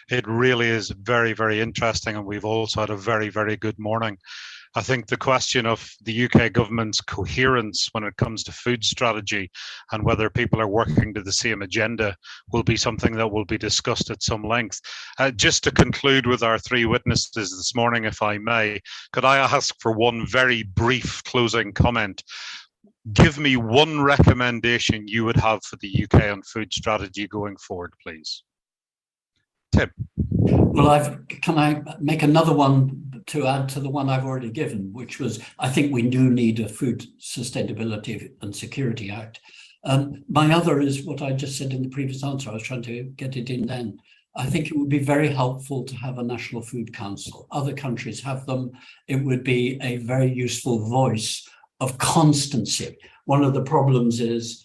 It really is very, very interesting, and we've also had a very, very good morning. I think the question of the UK government's coherence when it comes to food strategy and whether people are working to the same agenda will be something that will be discussed at some length. Just to conclude with our three witnesses this morning, if I may, could I ask for one very brief closing comment? Give me one recommendation you would have for the UK on food strategy going forward, please. Tim. Well, can I make another one to add to the one I've already given, which was, I think we do need a Food Sustainability and Security Act. My other is what I just said in the previous answer. I was trying to get it in then. I think it would be very helpful to have a National Food Council. Other countries have them. It would be a very useful voice of constancy. one of the problems is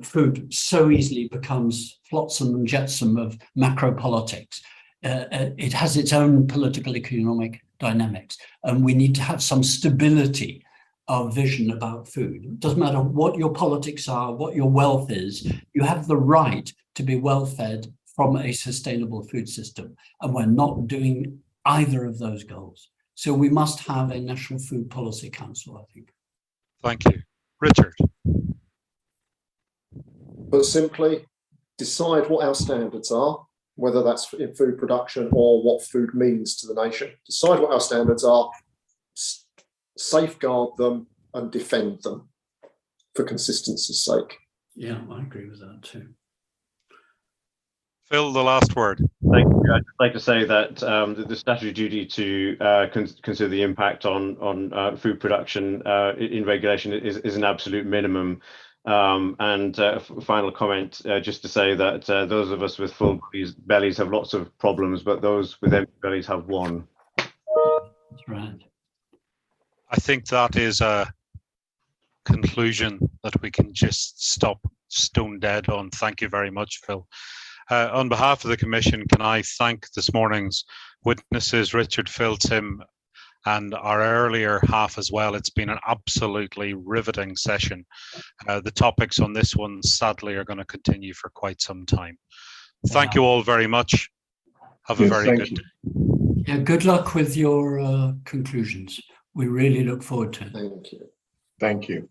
food so easily becomes flotsam and jetsam of macro politics. It has its own political economic dynamics, and we need to have some stability of vision about food. It doesn't matter what your politics are, what your wealth is, you have the right to be well fed from a sustainable food system, and we're not doing either of those goals. So we must have a National Food Policy Council, I think. Thank you. Richard. But simply decide what our standards are, whether that's in food production or what food means to the nation. Decide what our standards are, safeguard them and defend them for consistency's sake. Yeah, I agree with that too. Phil, the last word. Thank you. I'd like to say that the statutory duty to consider the impact on food production in regulation is an absolute minimum. Final comment, just to say that those of us with full bellies have lots of problems, but those with empty bellies have one. That's right. I think that is a conclusion that we can just stop stone dead on. Thank you very much, Phil. On behalf of the Commission, can I thank this morning's witnesses, Richard, Phil, Tim, and our earlier half as well. It's been an absolutely riveting session. The topics on this one, sadly, are going to continue for quite some time. Thank you all very much. Have a very good day. Yeah, good luck with your conclusions. We really look forward to it. Thank you. Thank you.